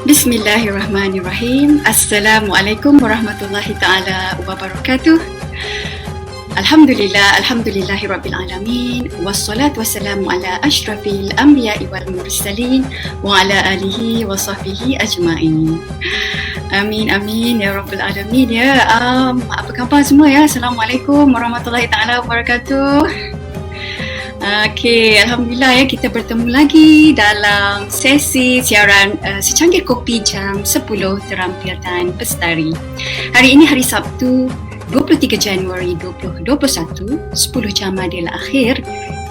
Bismillahirrahmanirrahim. Assalamualaikum warahmatullahi ta'ala wabarakatuh. Alhamdulillahirabbil alamin. Wassalatu wassalamu ala asyrafil anbiya'i wal mursalin wa ala alihi wa sahbihi ajma'in. Amin amin ya rabbal alamin ya. Apa khabar semua ya? Assalamualaikum warahmatullahi ta'ala wabarakatuh. Okey, Alhamdulillah ya, kita bertemu lagi dalam sesi siaran Secangkir Kopi jam 10 Terampilan Bestari. Hari ini hari Sabtu 23 Januari 2021, 10 Jamadil Akhir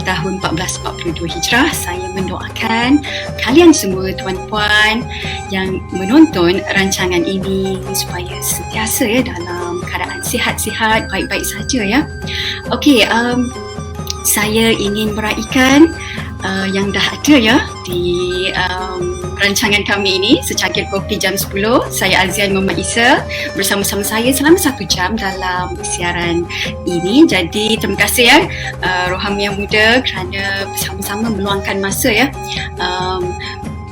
tahun 1442 Hijrah. Saya mendoakan kalian semua tuan-puan yang menonton rancangan ini supaya sentiasa ya dalam keadaan sihat-sihat, baik-baik saja ya. Okey, saya ingin meraihkan yang dah ada ya di rancangan kami ini, Secangkir Kopi jam 10. Saya Azian Muhammad Isa bersama-sama saya selama 1 jam dalam siaran ini. Jadi terima kasih ya Roham yang muda kerana bersama-sama meluangkan masa ya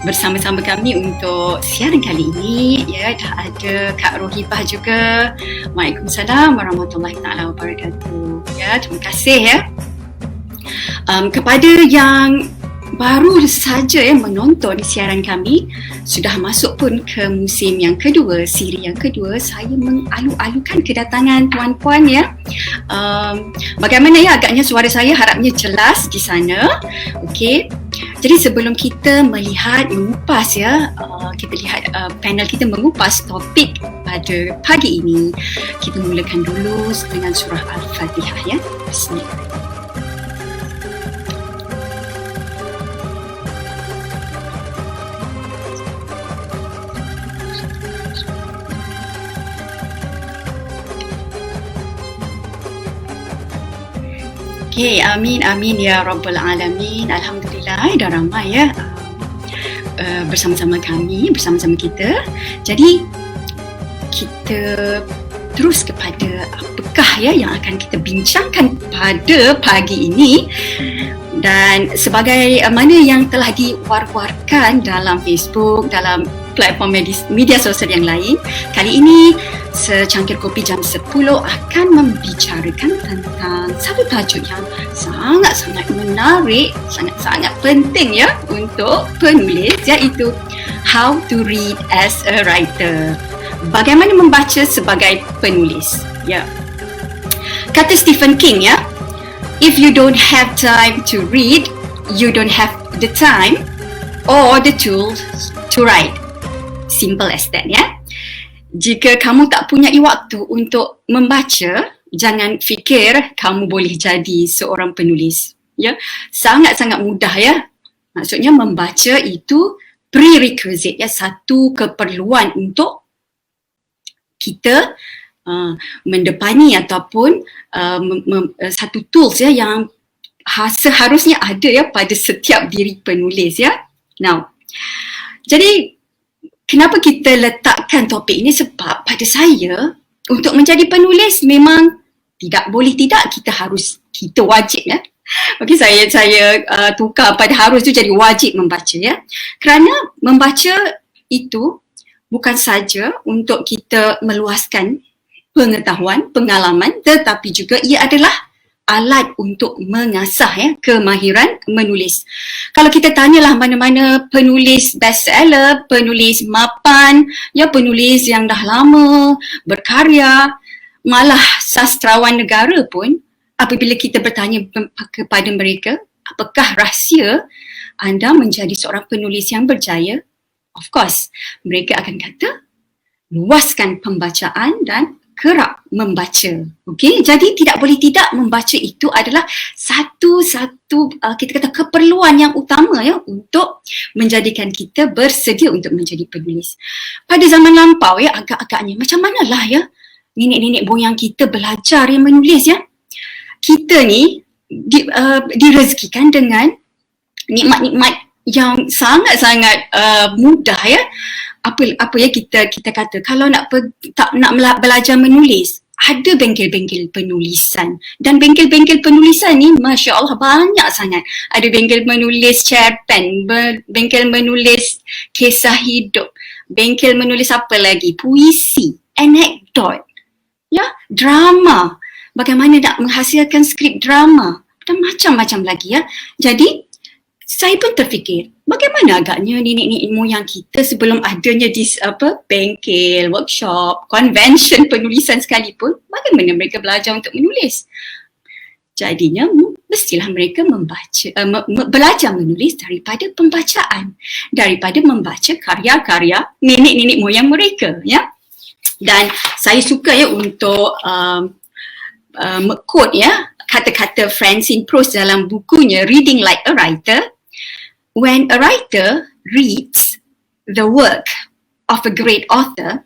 bersama-sama kami untuk siaran kali ini ya. Dah ada Kak Rohibah juga. Waalaikumsalam warahmatullahi taala wabarakatuh ya. Terima kasih ya. Kepada yang baru saja menonton siaran kami, sudah masuk pun ke musim yang kedua, siri yang kedua, saya mengalu-alukan kedatangan tuan-puan ya. Bagaimana ya agaknya suara saya, harapnya jelas di sana. Okey. Jadi sebelum kita melihat mengupas ya, kita lihat panel kita mengupas topik pada pagi ini, kita mulakan dulu dengan surah Al-Fatihah ya. Bismillah. Okay, amin amin ya rabbal alamin. Alhamdulillah dah ramai ya bersama-sama kami, bersama-sama kita. Jadi kita terus kepada apakah ya yang akan kita bincangkan pada pagi ini. Dan sebagai mana yang telah diwar-warkan dalam Facebook, dalam platform media sosial yang lain, kali ini Secangkir Kopi jam 10 akan membicarakan tentang satu tajuk yang sangat-sangat menarik, sangat-sangat penting ya untuk penulis, iaitu How to Read as a Writer. Bagaimana membaca sebagai penulis ya. Kata Stephen King ya, if you don't have time to read, you don't have the time or the tools to write. Simple as that ya. Jika kamu tak punya waktu untuk membaca, jangan fikir kamu boleh jadi seorang penulis. Ya, sangat-sangat mudah ya. Maksudnya membaca itu prerequisite ya, satu keperluan untuk kita mendepani ataupun satu tools ya yang seharusnya ada ya pada setiap diri penulis ya. Now, jadi kenapa kita letakkan topik ini? Sebab pada saya, untuk menjadi penulis memang tidak boleh tidak, kita wajib ya. Okey, saya tukar pada harus tu jadi wajib membaca ya. Kerana membaca itu bukan saja untuk kita meluaskan pengetahuan, pengalaman, tetapi juga ia adalah alat untuk mengasah ya kemahiran menulis. Kalau kita tanyalah mana-mana penulis bestseller, penulis mapan, ya penulis yang dah lama berkarya, malah sastrawan negara pun, apabila kita bertanya kepada mereka, apakah rahsia anda menjadi seorang penulis yang berjaya? Of course, mereka akan kata luaskan pembacaan dan kerap membaca. Okey, jadi tidak boleh tidak, membaca itu adalah satu kita kata keperluan yang utama ya untuk menjadikan kita bersedia untuk menjadi penulis. Pada zaman lampau ya, agak-agaknya macam manalah ya nenek-nenek moyang kita belajar yang menulis ya. Kita ni direzekikan dengan nikmat-nikmat yang sangat-sangat mudah ya. Apa ya kita kata, kalau nak belajar menulis, ada bengkel-bengkel penulisan, dan bengkel-bengkel penulisan ni Masya Allah banyak sangat. Ada bengkel menulis cerpen, bengkel menulis kisah hidup, Bengkel menulis apa lagi? Puisi, anekdot, ya, drama. Bagaimana nak menghasilkan skrip drama dan macam-macam lagi ya. Jadi saya pun terfikir, bagaimana agaknya nenek moyang kita sebelum adanya bengkel, workshop, convention penulisan sekalipun, bagaimana mereka belajar untuk menulis? Jadinya mestilah mereka belajar menulis daripada pembacaan, daripada membaca karya-karya nenek-nenek moyang mereka, ya. Dan saya suka ya untuk quote ya kata-kata Francine Proust dalam bukunya Reading Like a Writer. When a writer reads the work of a great author,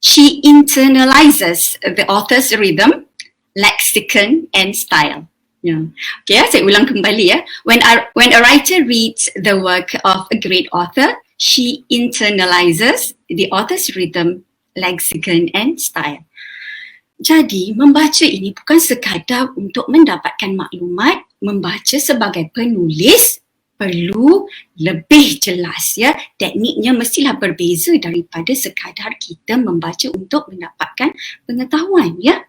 she internalizes the author's rhythm, lexicon and style. Yeah. Okay, saya ulang kembali ya. When a writer reads the work of a great author, she internalizes the author's rhythm, lexicon and style. Jadi, membaca ini bukan sekadar untuk mendapatkan maklumat. Membaca sebagai penulis perlu lebih jelas ya. Tekniknya mestilah berbeza daripada sekadar kita membaca untuk mendapatkan pengetahuan ya.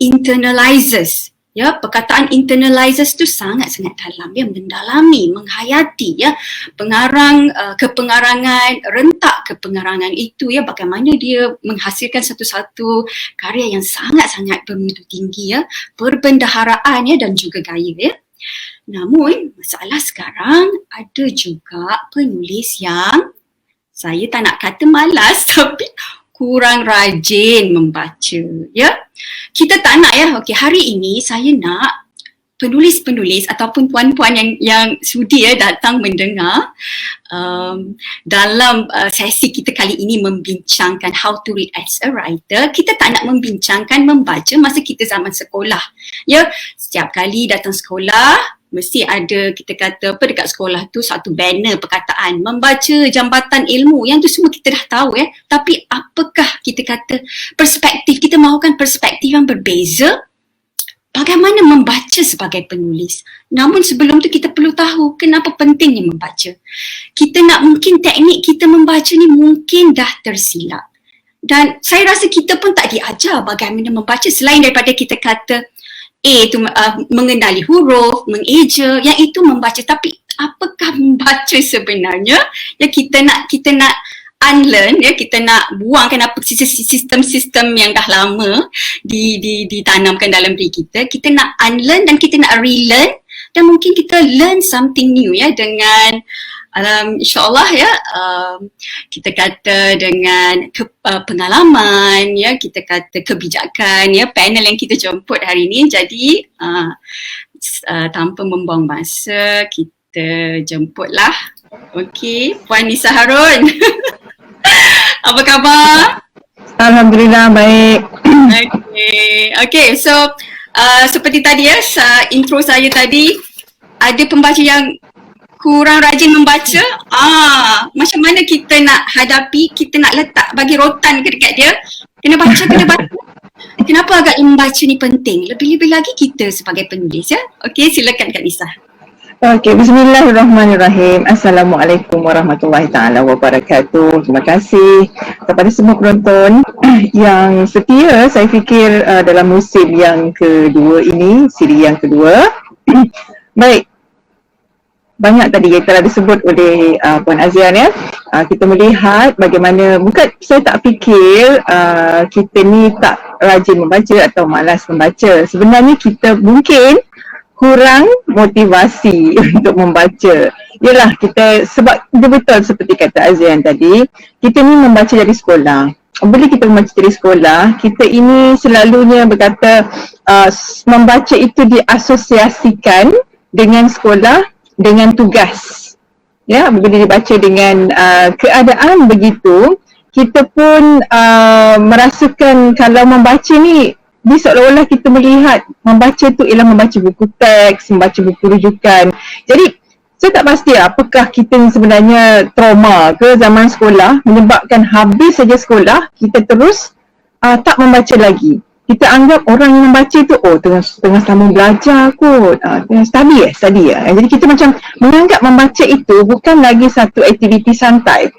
Internalizes. Ya, perkataan internalizes tu sangat-sangat dalam ya, mendalami, menghayati ya, kepengarangan, rentak kepengarangan itu ya, bagaimana dia menghasilkan satu-satu karya yang sangat-sangat bermutu tinggi ya, perbendaharaan ya dan juga gaya ya. Namun masalah sekarang ada juga penulis yang saya tak nak kata malas tapi kurang rajin membaca ya. Kita tak nak ya. Okey, hari ini saya nak penulis-penulis ataupun puan-puan yang sudi ya datang mendengar dalam sesi kita kali ini membincangkan how to read as a writer. Kita tak nak membincangkan membaca masa kita zaman sekolah. Ya, setiap kali datang sekolah mesti ada kita kata apa dekat sekolah tu satu banner perkataan membaca jambatan ilmu, yang tu semua kita dah tahu ya. Tapi apakah kita kata perspektif, kita mahukan perspektif yang berbeza bagaimana membaca sebagai penulis. Namun sebelum tu kita perlu tahu kenapa pentingnya membaca. Kita nak mungkin teknik kita membaca ni mungkin dah tersilap. Dan saya rasa kita pun tak diajar bagaimana membaca selain daripada kita kata itu mengenali huruf, mengeja, yang itu membaca. Tapi apakah membaca sebenarnya? Ya, kita nak unlearn ya, kita nak buangkan apa sistem-sistem yang dah lama ditanamkan dalam diri kita. Kita nak unlearn dan kita nak relearn, dan mungkin kita learn something new ya dengan insyaAllah ya, kita kata dengan pengalaman ya, kita kata kebijakan ya, panel yang kita jemput hari ini. Jadi tanpa membuang masa, kita jemputlah Puan Nisa Harun. Apa khabar? Alhamdulillah baik. Okay, so seperti tadi ya, intro saya tadi, ada pembaca yang kurang rajin membaca. Macam mana kita nak hadapi, kita nak letak, bagi rotan dekat dia, kena baca. Kenapa agak membaca ni penting? Lebih-lebih lagi kita sebagai penulis ya. Okey, silakan Kak Nisa. Okey, bismillahirrahmanirrahim. Assalamualaikum warahmatullahi taala wabarakatuh. Terima kasih kepada semua penonton yang setia. Saya fikir dalam musim yang kedua ini, siri yang kedua. Baik. Banyak tadi yang telah disebut oleh Puan Azian ya. Kita melihat bagaimana, bukan saya tak fikir kita ni tak rajin membaca atau malas membaca. Sebenarnya kita mungkin kurang motivasi untuk membaca. Yalah, kita, sebab dia betul seperti kata Azian tadi, kita ni membaca dari sekolah. Bila kita membaca dari sekolah, kita ini selalunya berkata membaca itu diasosiasikan dengan sekolah, dengan tugas. Ya, bila dibaca dengan keadaan begitu, kita pun merasakan kalau membaca ni seolah-olah kita melihat membaca tu ialah membaca buku teks, membaca buku rujukan. Jadi saya tak pasti apakah kita ni sebenarnya trauma ke zaman sekolah menyebabkan habis saja sekolah kita terus tak membaca lagi. Kita anggap orang yang membaca tu tengah sambung belajar kot, tengah study ya. Jadi kita macam menganggap membaca itu bukan lagi satu aktiviti santai.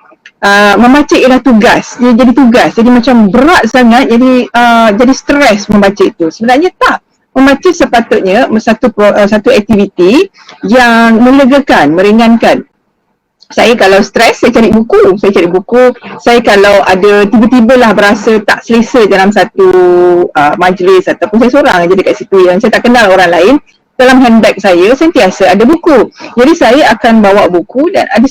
membaca ialah tugas. Dia jadi tugas. Jadi macam berat sangat, jadi stres membaca itu. Sebenarnya tak. Membaca sepatutnya satu aktiviti yang melegakan, meringankan. Saya kalau stres, saya cari buku. Saya kalau ada tiba-tibalah berasa tak selesa dalam satu majlis ataupun saya seorang je dekat situ yang saya tak kenal orang lain, dalam handbag saya sentiasa ada buku. Jadi saya akan bawa buku dan ada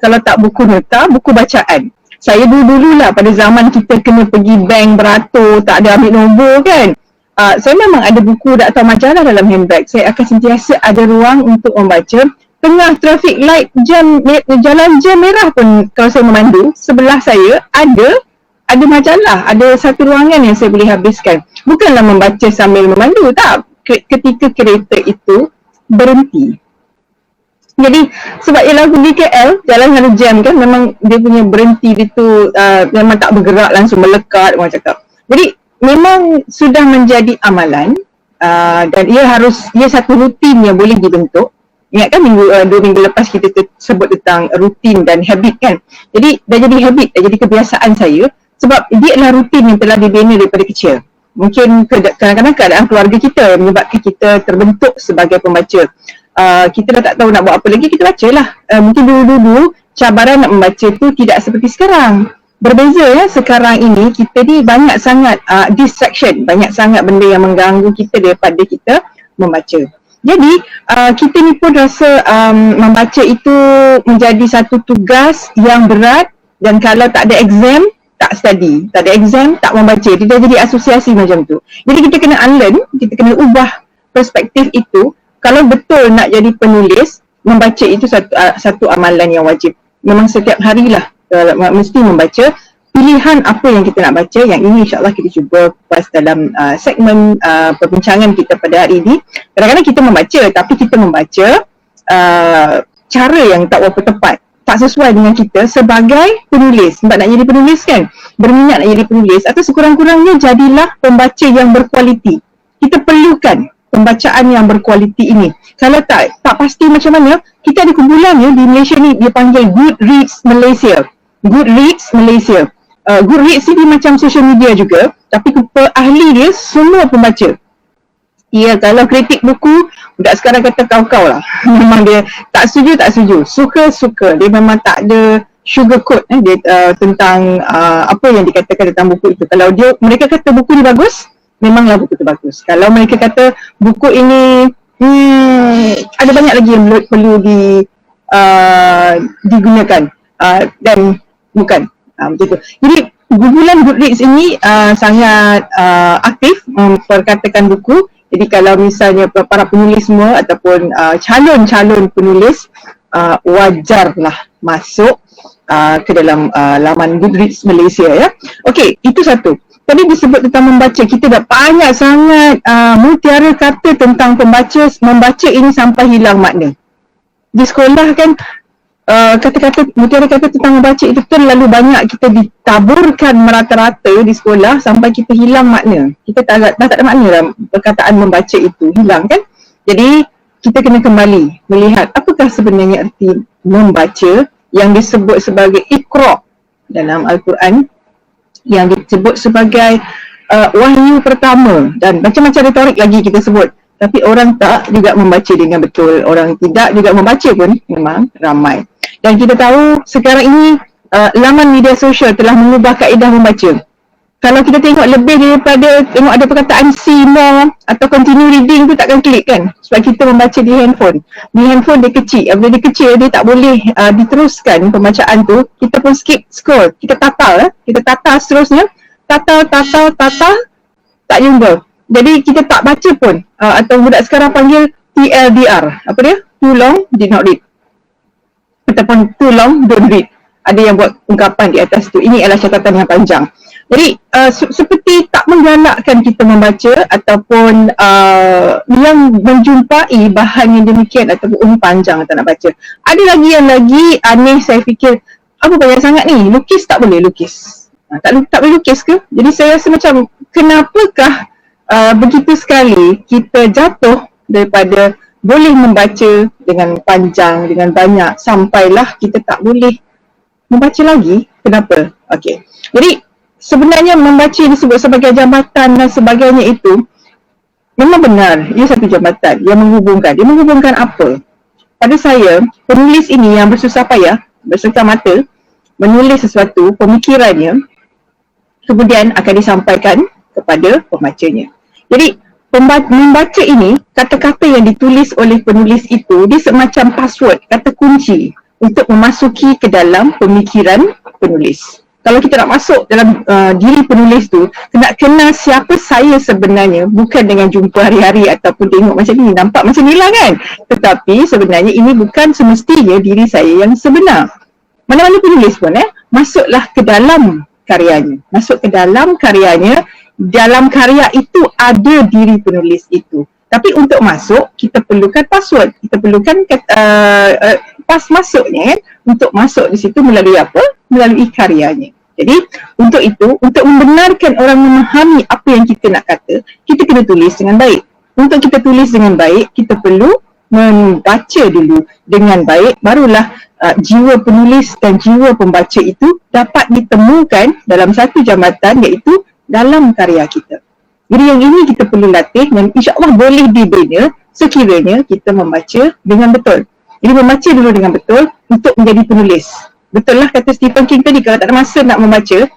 kalau tak buku nota, buku bacaan. Saya dulu-dululah pada zaman kita kena pergi bank beratur, tak ada ambil nombor kan. Saya memang ada buku atau majalah dalam handbag. Saya akan sentiasa ada ruang untuk membaca. Tengah traffic light jalan jam merah pun kalau saya memandu, sebelah saya ada majalah, ada satu ruangan yang saya boleh habiskan. Bukanlah membaca sambil memandu, tak. Ketika kereta itu berhenti. Jadi sebab ialah pergi KL, jalan selalu jam kan, memang dia punya berhenti dia tu memang tak bergerak, langsung melekat orang cakap. Jadi memang sudah menjadi amalan dan ia satu rutin yang boleh dibentuk. Ingat kan 2 minggu lepas kita sebut tentang rutin dan habit kan. Jadi dah jadi habit, dah jadi kebiasaan saya sebab dia adalah rutin yang telah dibina daripada kecil. Mungkin kadang-kadang keadaan keluarga kita menyebabkan kita terbentuk sebagai pembaca. Kita dah tak tahu nak buat apa lagi, kita bacalah. Mungkin dulu-dulu cabaran nak membaca tu tidak seperti sekarang. Berbeza ya, sekarang ini kita ni banyak sangat distraction, banyak sangat benda yang mengganggu kita daripada kita membaca. Jadi kita ni pun rasa membaca itu menjadi satu tugas yang berat dan kalau tak ada exam, tak study. Tak ada exam, tak membaca. Dia dah jadi asosiasi macam tu. Jadi kita kena unlearn, kita kena ubah perspektif itu. Kalau betul nak jadi penulis, membaca itu satu amalan yang wajib. Memang setiap harilah mesti membaca. Pilihan apa yang kita nak baca, yang ini insyaAllah kita cuba kupas dalam segmen perbincangan kita pada hari ini. Kadang-kadang kita membaca, tapi kita membaca cara yang tak berapa tepat, tak sesuai dengan kita sebagai penulis. Sebab nak jadi penulis kan, berminat nak jadi penulis, atau sekurang-kurangnya jadilah pembaca yang berkualiti. Kita perlukan pembacaan yang berkualiti ini. Kalau tak pasti macam mana, kita ada kumpulan ya di Malaysia ni, dia panggil Goodreads Malaysia. Goodreads Malaysia. Goodreads ni macam social media juga, tapi ahli dia semua pembaca. Ya, kalau kritik buku, budak sekarang kata kau-kau lah. Memang dia tak setuju. Suka. Dia memang tak ada sugarcoat dia, tentang apa yang dikatakan tentang buku itu. Kalau mereka kata buku ni bagus, memanglah buku tu bagus. Kalau mereka kata buku ini ada banyak lagi yang perlu digunakan dan bukan. Begitu. Jadi kumpulan Goodreads ini sangat aktif memperkatakan buku. Jadi kalau misalnya para penulis semua ataupun calon-calon penulis wajarlah masuk ke dalam laman Goodreads Malaysia ya. Okey, itu satu. Tadi disebut tentang membaca, kita dah banyak sangat mutiara kata tentang membaca ini sampai hilang makna. Di sekolah kan mutiara kata tentang membaca itu terlalu banyak, kita ditaburkan merata-rata di sekolah sampai kita hilang makna. Kita dah tak ada makna lah perkataan membaca itu, hilang kan. Jadi kita kena kembali melihat apakah sebenarnya arti membaca yang disebut sebagai Iqra dalam Al-Quran, yang disebut sebagai wahyu pertama, dan macam-macam retorik lagi kita sebut. Tapi orang tak juga membaca dengan betul, orang tidak juga membaca pun memang ramai. Dan kita tahu sekarang ini laman media sosial telah mengubah kaedah membaca. Kalau kita tengok lebih daripada tengok ada perkataan see more atau continue reading tu takkan klik kan, sebab kita membaca di handphone. Di handphone dia kecil, bila dia kecil dia tak boleh diteruskan pembacaan tu, kita pun skip scroll, kita tatal seterusnya, tatal tak jumpa. Jadi kita tak baca pun, atau budak sekarang panggil TLDR. Apa dia? Too long, did not read. Ataupun too long, don't read. Ada yang buat ungkapan di atas tu. Ini adalah catatan yang panjang. Jadi seperti tak menggalakkan kita membaca ataupun yang menjumpai bahan yang demikian ataupun panjang tak nak baca. Ada lagi yang lagi aneh, saya fikir, apa banyak sangat ni? Lukis tak boleh lukis. Tak boleh lukis ke? Jadi saya rasa macam, kenapakah begitu sekali kita jatuh daripada boleh membaca dengan panjang, dengan banyak, sampailah kita tak boleh membaca lagi. Kenapa? Okey. Jadi sebenarnya membaca disebut sebagai jambatan dan sebagainya itu memang benar, ia satu jambatan yang menghubungkan. Dia menghubungkan apa? Pada saya, penulis ini yang bersusah payah, bersusah mata, menulis sesuatu, pemikirannya, kemudian akan disampaikan kepada pembacanya. Jadi, membaca ini, kata-kata yang ditulis oleh penulis itu, dia semacam password, kata kunci untuk memasuki ke dalam pemikiran penulis. Kalau kita nak masuk dalam diri penulis tu, nak kenal siapa saya sebenarnya, bukan dengan jumpa hari-hari ataupun tengok macam ni, nampak macam ni lah kan. Tetapi sebenarnya ini bukan semestinya diri saya yang sebenar. Mana-mana penulis pun masuklah ke dalam karyanya. Masuk ke dalam karyanya, dalam karya itu ada diri penulis itu. Tapi untuk masuk, kita perlukan password. Kita perlukan pas masuknya kan. Untuk masuk di situ melalui apa? Melalui karyanya. Jadi untuk itu, untuk membenarkan orang memahami apa yang kita nak kata, kita kena tulis dengan baik. Untuk kita tulis dengan baik, kita perlu membaca dulu dengan baik, barulah jiwa penulis dan jiwa pembaca itu dapat ditemukan dalam satu jambatan, iaitu dalam karya kita. Jadi yang ini kita perlu latih dan insya-Allah boleh dibina sekiranya kita membaca dengan betul. Jadi membaca dulu dengan betul untuk menjadi penulis. Betul lah kata Stephen King tadi, kalau tak ada masa nak membaca,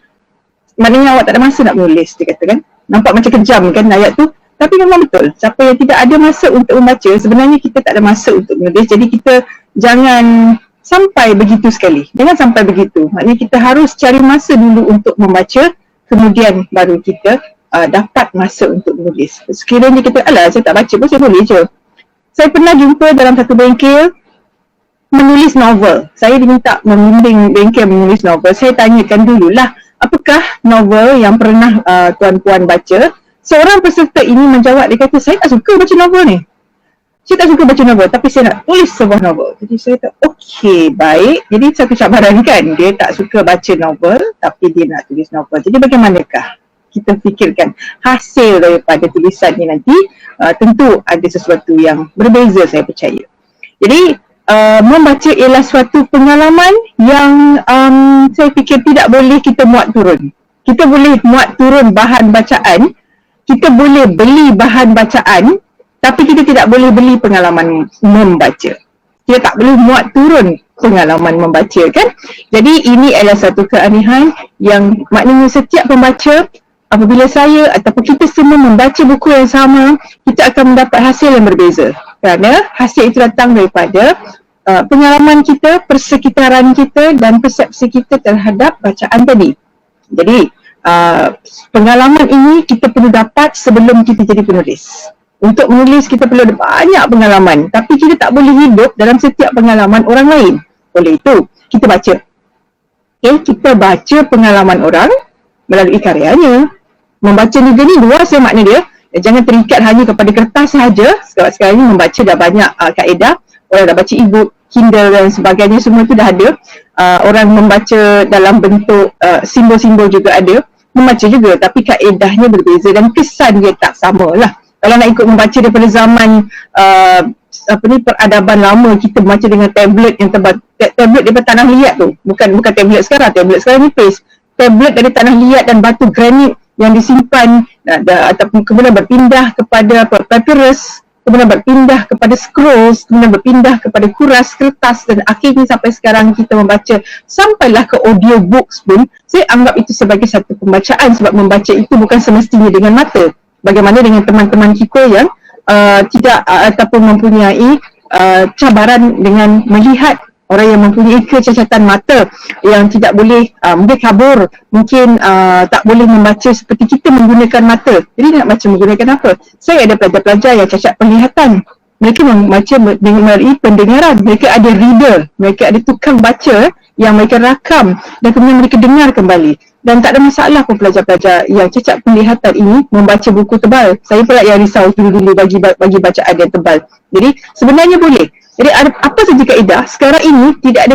maknanya awak tak ada masa nak menulis, dia kata kan. Nampak macam kejam kan ayat tu, tapi memang betul. Siapa yang tidak ada masa untuk membaca, sebenarnya kita tak ada masa untuk menulis. Jadi kita jangan sampai begitu sekali. Jangan sampai begitu. Maknanya kita harus cari masa dulu untuk membaca, kemudian baru kita dapat masa untuk menulis. Sekiranya kita, alah saya tak baca pun saya boleh je. Saya pernah jumpa dalam satu bengkel menulis novel. Saya diminta membimbing bengkel menulis novel. Saya tanyakan dululah, apakah novel yang pernah tuan-puan baca? Seorang peserta ini menjawab, dia kata, saya tak suka baca novel ni. Saya tak suka baca novel, tapi saya nak tulis sebuah novel. Jadi saya kata, okey, baik. Jadi satu cabaran kan, dia tak suka baca novel, tapi dia nak tulis novel. Jadi bagaimanakah kita fikirkan hasil daripada tulisannya nanti? Tentu ada sesuatu yang berbeza, saya percaya. Jadi, membaca ialah suatu pengalaman yang saya fikir tidak boleh kita muat turun. Kita boleh muat turun bahan bacaan, kita boleh beli bahan bacaan, tapi kita tidak boleh beli pengalaman membaca. Kita tak boleh muat turun pengalaman membaca kan. Jadi ini adalah satu keanehan yang maknanya setiap pembaca, apabila saya ataupun kita semua membaca buku yang sama, kita akan mendapat hasil yang berbeza. Kerana hasil itu datang daripada pengalaman kita, persekitaran kita dan persepsi kita terhadap bacaan tadi. Jadi pengalaman ini kita perlu dapat sebelum kita jadi penulis. Untuk menulis kita perlu ada banyak pengalaman, tapi kita tak boleh hidup dalam setiap pengalaman orang lain. Oleh itu, kita baca. Okay, kita baca pengalaman orang melalui karyanya. Membaca ni luas makna dia. Jangan terikat hanya kepada kertas sahaja. Sekarang ni membaca dah banyak kaedah. Orang dah baca e-book, Kindle dan sebagainya, semua tu dah ada. Orang membaca dalam bentuk simbol-simbol juga ada. Membaca juga, tapi kaedahnya berbeza dan kesan dia tak sama lah. Kalau nak ikut membaca daripada zaman peradaban lama, kita membaca dengan tablet yang tebal, tablet daripada tanah liat tu, bukan tablet sekarang. Tablet sekarang nipis. Tablet dari tanah liat dan batu granit yang disimpan ataupun kemudian berpindah kepada papyrus, kemudian berpindah kepada scrolls, kemudian berpindah kepada kuras kertas dan akhirnya sampai sekarang kita membaca sampailah ke audiobooks pun. Saya anggap itu sebagai satu pembacaan, sebab membaca itu bukan semestinya dengan mata. Bagaimana dengan teman-teman kita yang tidak ataupun mempunyai cabaran dengan melihat, orang yang mempunyai kecacatan mata yang tidak boleh mungkin kabur, mungkin tak boleh membaca seperti kita menggunakan mata. Jadi nak baca menggunakan apa? Saya ada pelajar-pelajar yang cacat penglihatan. Mereka membaca melalui pendengaran. Mereka ada reader, mereka ada tukang baca yang mereka rakam dan kemudian mereka dengar kembali. Dan tak ada masalah pun pelajar-pelajar yang cacat penglihatan ini membaca buku tebal. Saya pula yang risau dulu bagi bacaan yang tebal. Jadi sebenarnya boleh. Jadi apa saja kaedah, sekarang ini tidak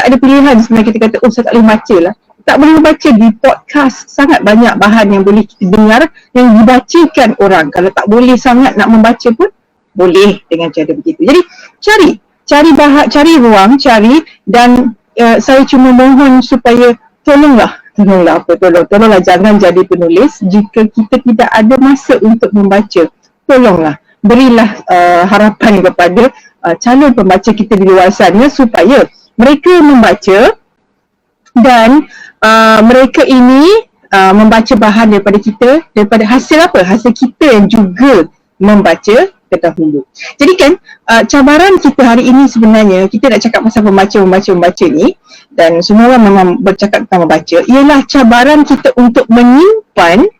ada pilihan sebenarnya kita kata, oh saya tak boleh baca lah. Tak boleh membaca di podcast, sangat banyak bahan yang boleh kita dengar yang dibacakan orang. Kalau tak boleh sangat nak membaca pun, boleh dengan cara begitu. Jadi cari ruang, cari dan saya cuma mohon supaya tolonglah jangan jadi penulis jika kita tidak ada masa untuk membaca. Tolonglah berilah harapan kepada calon pembaca kita di luar sana supaya mereka membaca dan mereka ini membaca bahan daripada kita, daripada hasil apa? Hasil kita yang juga membaca terdahulu. Jadi kan cabaran kita hari ini sebenarnya, kita nak cakap pasal pembaca ni, dan semua orang memang bercakap tentang membaca, ialah cabaran kita untuk menyimpan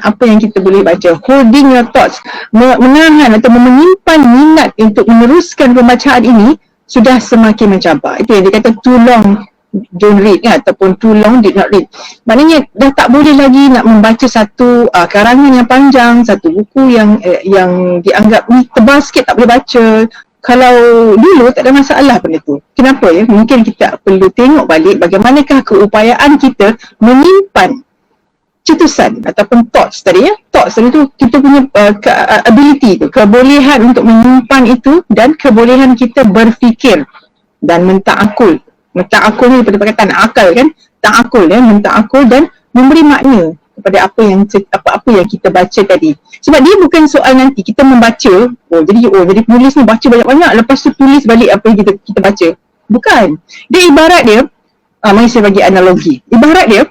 apa yang kita boleh baca, holding your thoughts, menahan atau menyimpan minat untuk meneruskan pembacaan ini sudah semakin mencabar. Itu yang dikata too long don't read ataupun too long did not read. Maknanya dah tak boleh lagi nak membaca satu karangan yang panjang, satu buku yang dianggap ni tebal sikit tak boleh baca. Kalau dulu tak ada masalah benda tu. Kenapa ya? Mungkin kita perlu tengok balik bagaimanakah keupayaan kita menyimpan cetusan ataupun thoughts tadi ya. Thoughts tadi tu kita punya ability tu, kebolehan untuk menyimpan itu dan kebolehan kita berfikir dan menta'akul. Menta'akul ni daripada perkataan akal kan, ta'akul ya, menta'akul dan memberi makna kepada apa yang kita baca tadi. Sebab dia bukan soal nanti kita membaca, jadi penulis ni baca banyak-banyak lepas tu tulis balik apa yang kita baca. Bukan. Dia ibarat dia, mari saya bagi analogi. Ibarat dia,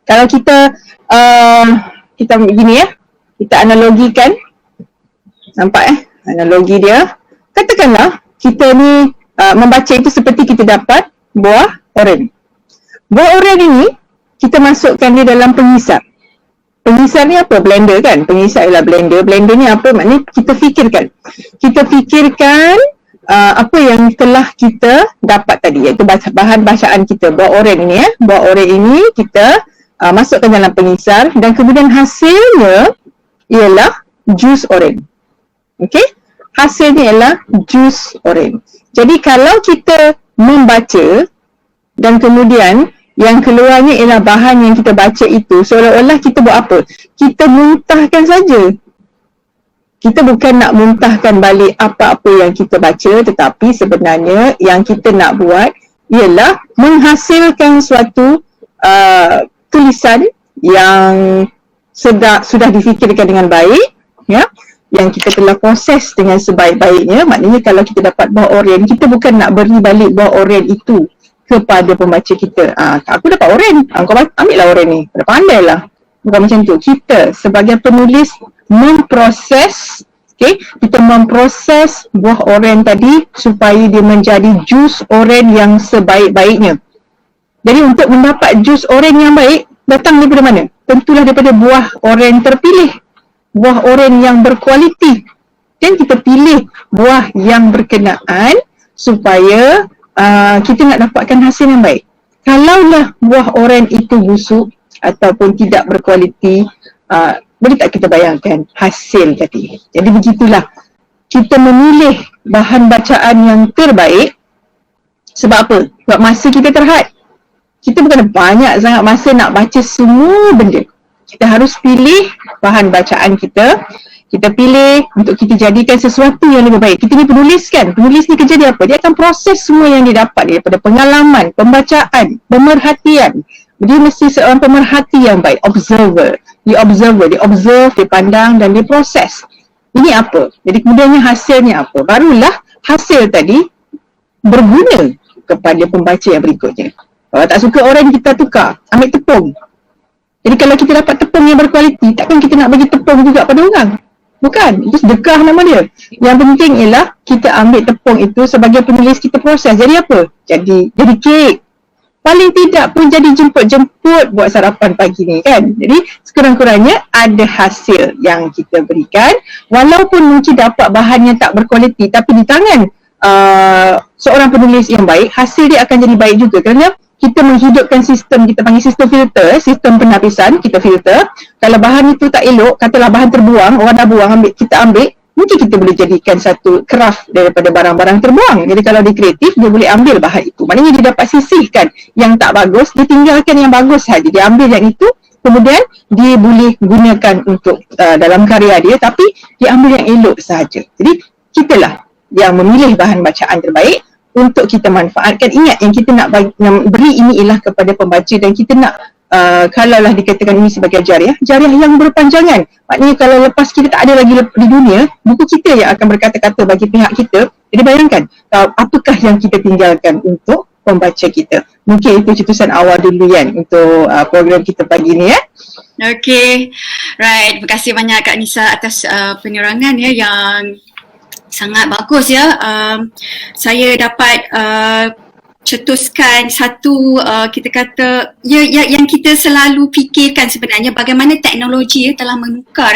kalau kita begini ya, kita analogikan, nampak analogi dia, katakanlah kita ni membaca itu seperti kita dapat buah oren. Buah oren ini kita masukkan dia dalam pengisap. Pengisap ni apa? Blender kan? Pengisap ialah blender. Blender ni apa? Maknanya kita fikirkan. Kita fikirkan apa yang telah kita dapat tadi, iaitu bahan bacaan kita. Buah oren ini ya. Buah oren ini kita masukkan dalam pengisap dan kemudian hasilnya ialah jus oren. Okey? Hasilnya ialah jus oren. Jadi kalau kita membaca dan kemudian yang keluarnya ialah bahan yang kita baca itu, seolah-olah kita buat apa? Kita muntahkan saja. Kita bukan nak muntahkan balik apa-apa yang kita baca, tetapi sebenarnya yang kita nak buat ialah menghasilkan suatu tulisan yang sudah difikirkan dengan baik, ya, yang kita telah proses dengan sebaik-baiknya. Maknanya kalau kita dapat buah oren, kita bukan nak beri balik buah oren itu kepada pembaca kita. Aku dapat oren, kau ambil lah oren ni, pada pandai lah. Bukan macam tu. Kita sebagai penulis memproses, kita memproses buah oren tadi supaya dia menjadi jus oren yang sebaik-baiknya. Jadi untuk mendapat jus oren yang baik, datang daripada mana? Tentulah daripada buah oren terpilih, buah oren yang berkualiti. Dan kita pilih buah yang berkenaan supaya kita nak dapatkan hasil yang baik. Kalaulah buah oren itu busuk ataupun tidak berkualiti, boleh tak kita bayangkan hasil tadi? Jadi begitulah, kita memilih bahan bacaan yang terbaik. Sebab apa? Sebab masa kita terhad. Kita bukan ada banyak sangat masa nak baca semua benda. Kita harus pilih bahan bacaan kita. Kita pilih untuk kita jadikan sesuatu yang lebih baik. Kita ni penulis kan? Penulis ni kerja dia apa? Dia akan proses semua yang dia dapat daripada pengalaman, pembacaan, pemerhatian. Dia mesti seorang pemerhati yang baik. Observer. Dia observe, dia pandang dan dia proses. Ini apa? Jadi kemudiannya hasilnya apa? Barulah hasil tadi berguna kepada pembaca yang berikutnya. Kalau tak suka orang, kita tukar, ambil tepung. Jadi kalau kita dapat tepung yang berkualiti, takkan kita nak bagi tepung juga pada orang? Bukan, itu sedekah nama dia. Yang penting ialah kita ambil tepung itu sebagai penulis, kita proses. Jadi apa? Jadi kek. Paling tidak pun jadi jemput-jemput buat sarapan pagi ni kan. Jadi sekurang-kurangnya ada hasil yang kita berikan. Walaupun mungkin dapat bahan yang tak berkualiti, tapi di tangan seorang penulis yang baik, hasil dia akan jadi baik juga. Kerana kita menghidupkan sistem, kita panggil sistem filter, sistem penapisan, kita filter. Kalau bahan itu tak elok, katalah bahan terbuang, orang dah buang, kita ambil, mungkin kita boleh jadikan satu craft daripada barang-barang terbuang. Jadi kalau dia kreatif, dia boleh ambil bahan itu. Maknanya dia dapat sisihkan yang tak bagus, dia tinggalkan yang bagus saja. Dia ambil yang itu, kemudian dia boleh gunakan untuk dalam karya dia, tapi dia ambil yang elok sahaja. Jadi kitalah yang memilih bahan bacaan terbaik, untuk kita manfaatkan. Ingat yang kita nak beri ini ialah kepada pembaca, dan kita nak kalaulah dikatakan ini sebagai jariah yang berpanjangan. Maknanya kalau lepas kita tak ada lagi di dunia, buku kita yang akan berkata-kata bagi pihak kita. Jadi bayangkan apakah yang kita tinggalkan untuk pembaca kita. Mungkin itu cetusan awal dulu Yan untuk program kita pagi ni ya. Okay, right. Terima kasih banyak Kak Nisa atas penerangan ya yang sangat bagus ya. Saya dapat cetuskan satu kita kata yang kita selalu fikirkan sebenarnya, bagaimana teknologi telah menukar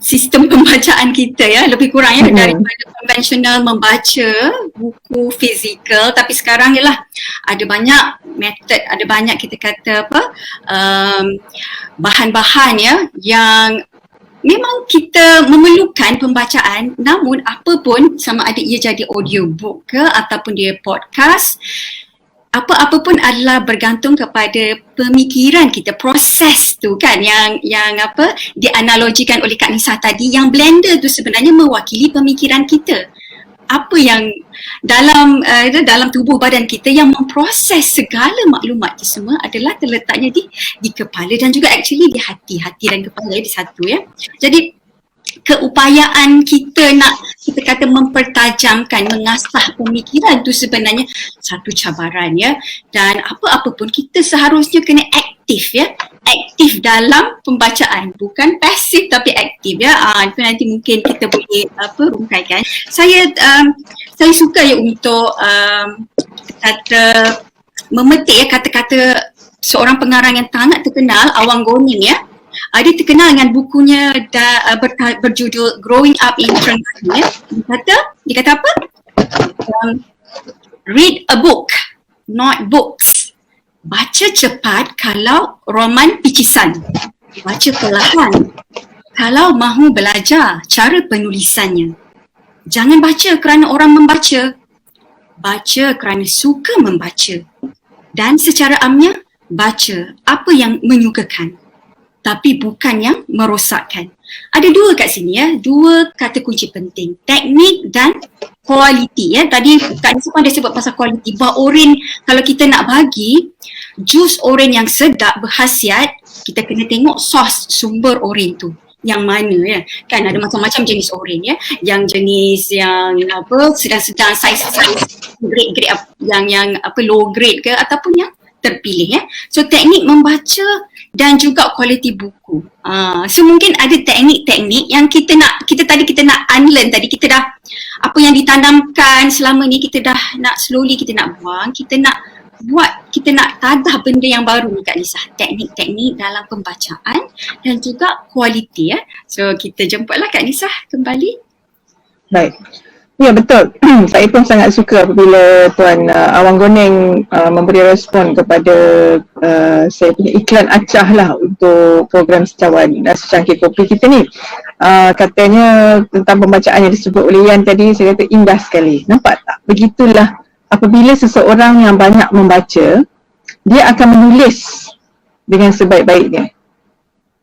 sistem pembacaan kita ya, lebih kurang ya daripada konvensional membaca buku fizikal. Tapi sekarang ialah ada banyak metod, ada banyak kita kata bahan-bahan ya yang memang kita memerlukan pembacaan, namun apa pun, sama ada ia jadi audiobook ke ataupun dia podcast, apa-apa pun adalah bergantung kepada pemikiran kita, proses tu kan yang dianalogikan oleh Kak Nisa tadi, yang blender tu sebenarnya mewakili pemikiran kita. Apa yang dalam tubuh badan kita yang memproses segala maklumat itu semua adalah terletaknya di kepala dan juga actually di hati dan kepala di satu ya. Jadi keupayaan kita nak kita kata mempertajamkan, mengasah pemikiran tu sebenarnya satu cabaran ya. Dan apa-apa pun kita seharusnya kena aktif ya. Aktif dalam pembacaan, bukan pasif tapi aktif ya. Itu nanti mungkin kita boleh rungkaikan. Saya suka ya untuk kata memetik ya kata-kata seorang pengarang yang sangat terkenal, Awang Goning ya. Dia terkenal dengan bukunya berjudul Growing Up in Terengganu ya. Dia kata apa? Read a book, not books. Baca cepat kalau roman picisan. Baca perlahan kalau mahu belajar cara penulisannya. Jangan baca kerana orang membaca. Baca kerana suka membaca. Dan secara amnya, baca apa yang menyukakan, tapi bukan yang merosakkan. Ada dua kat sini ya, dua kata kunci penting, teknik dan kualiti ya. Tadi Kak Nisa pun ada sebut pasal kualiti, bahawa oren, kalau kita nak bagi jus oren yang sedap berkhasiat, kita kena tengok sos sumber oren tu yang mana ya. Kan ada macam-macam jenis oren ya, yang jenis yang sedang-sedang size grade yang low grade ke ataupun yang terpilih ya. So teknik membaca dan juga kualiti buku. So mungkin ada teknik-teknik yang kita nak unlearn tadi, kita dah apa yang ditanamkan selama ni kita dah nak slowly kita nak buang, kita nak tadah benda yang baru ni Kak Nisa. Teknik-teknik dalam pembacaan dan juga kualiti ya. So kita jemputlah Kak Nisa kembali. Baik. Ya betul. Saya pun sangat suka apabila Tuan Awang Goning memberi respon kepada saya punya iklan acah lah untuk program secangkir kopi kita ni. Katanya tentang pembacaan yang disebut oleh Yan tadi, saya kata indah sekali. Nampak tak? Begitulah apabila seseorang yang banyak membaca, dia akan menulis dengan sebaik-baiknya.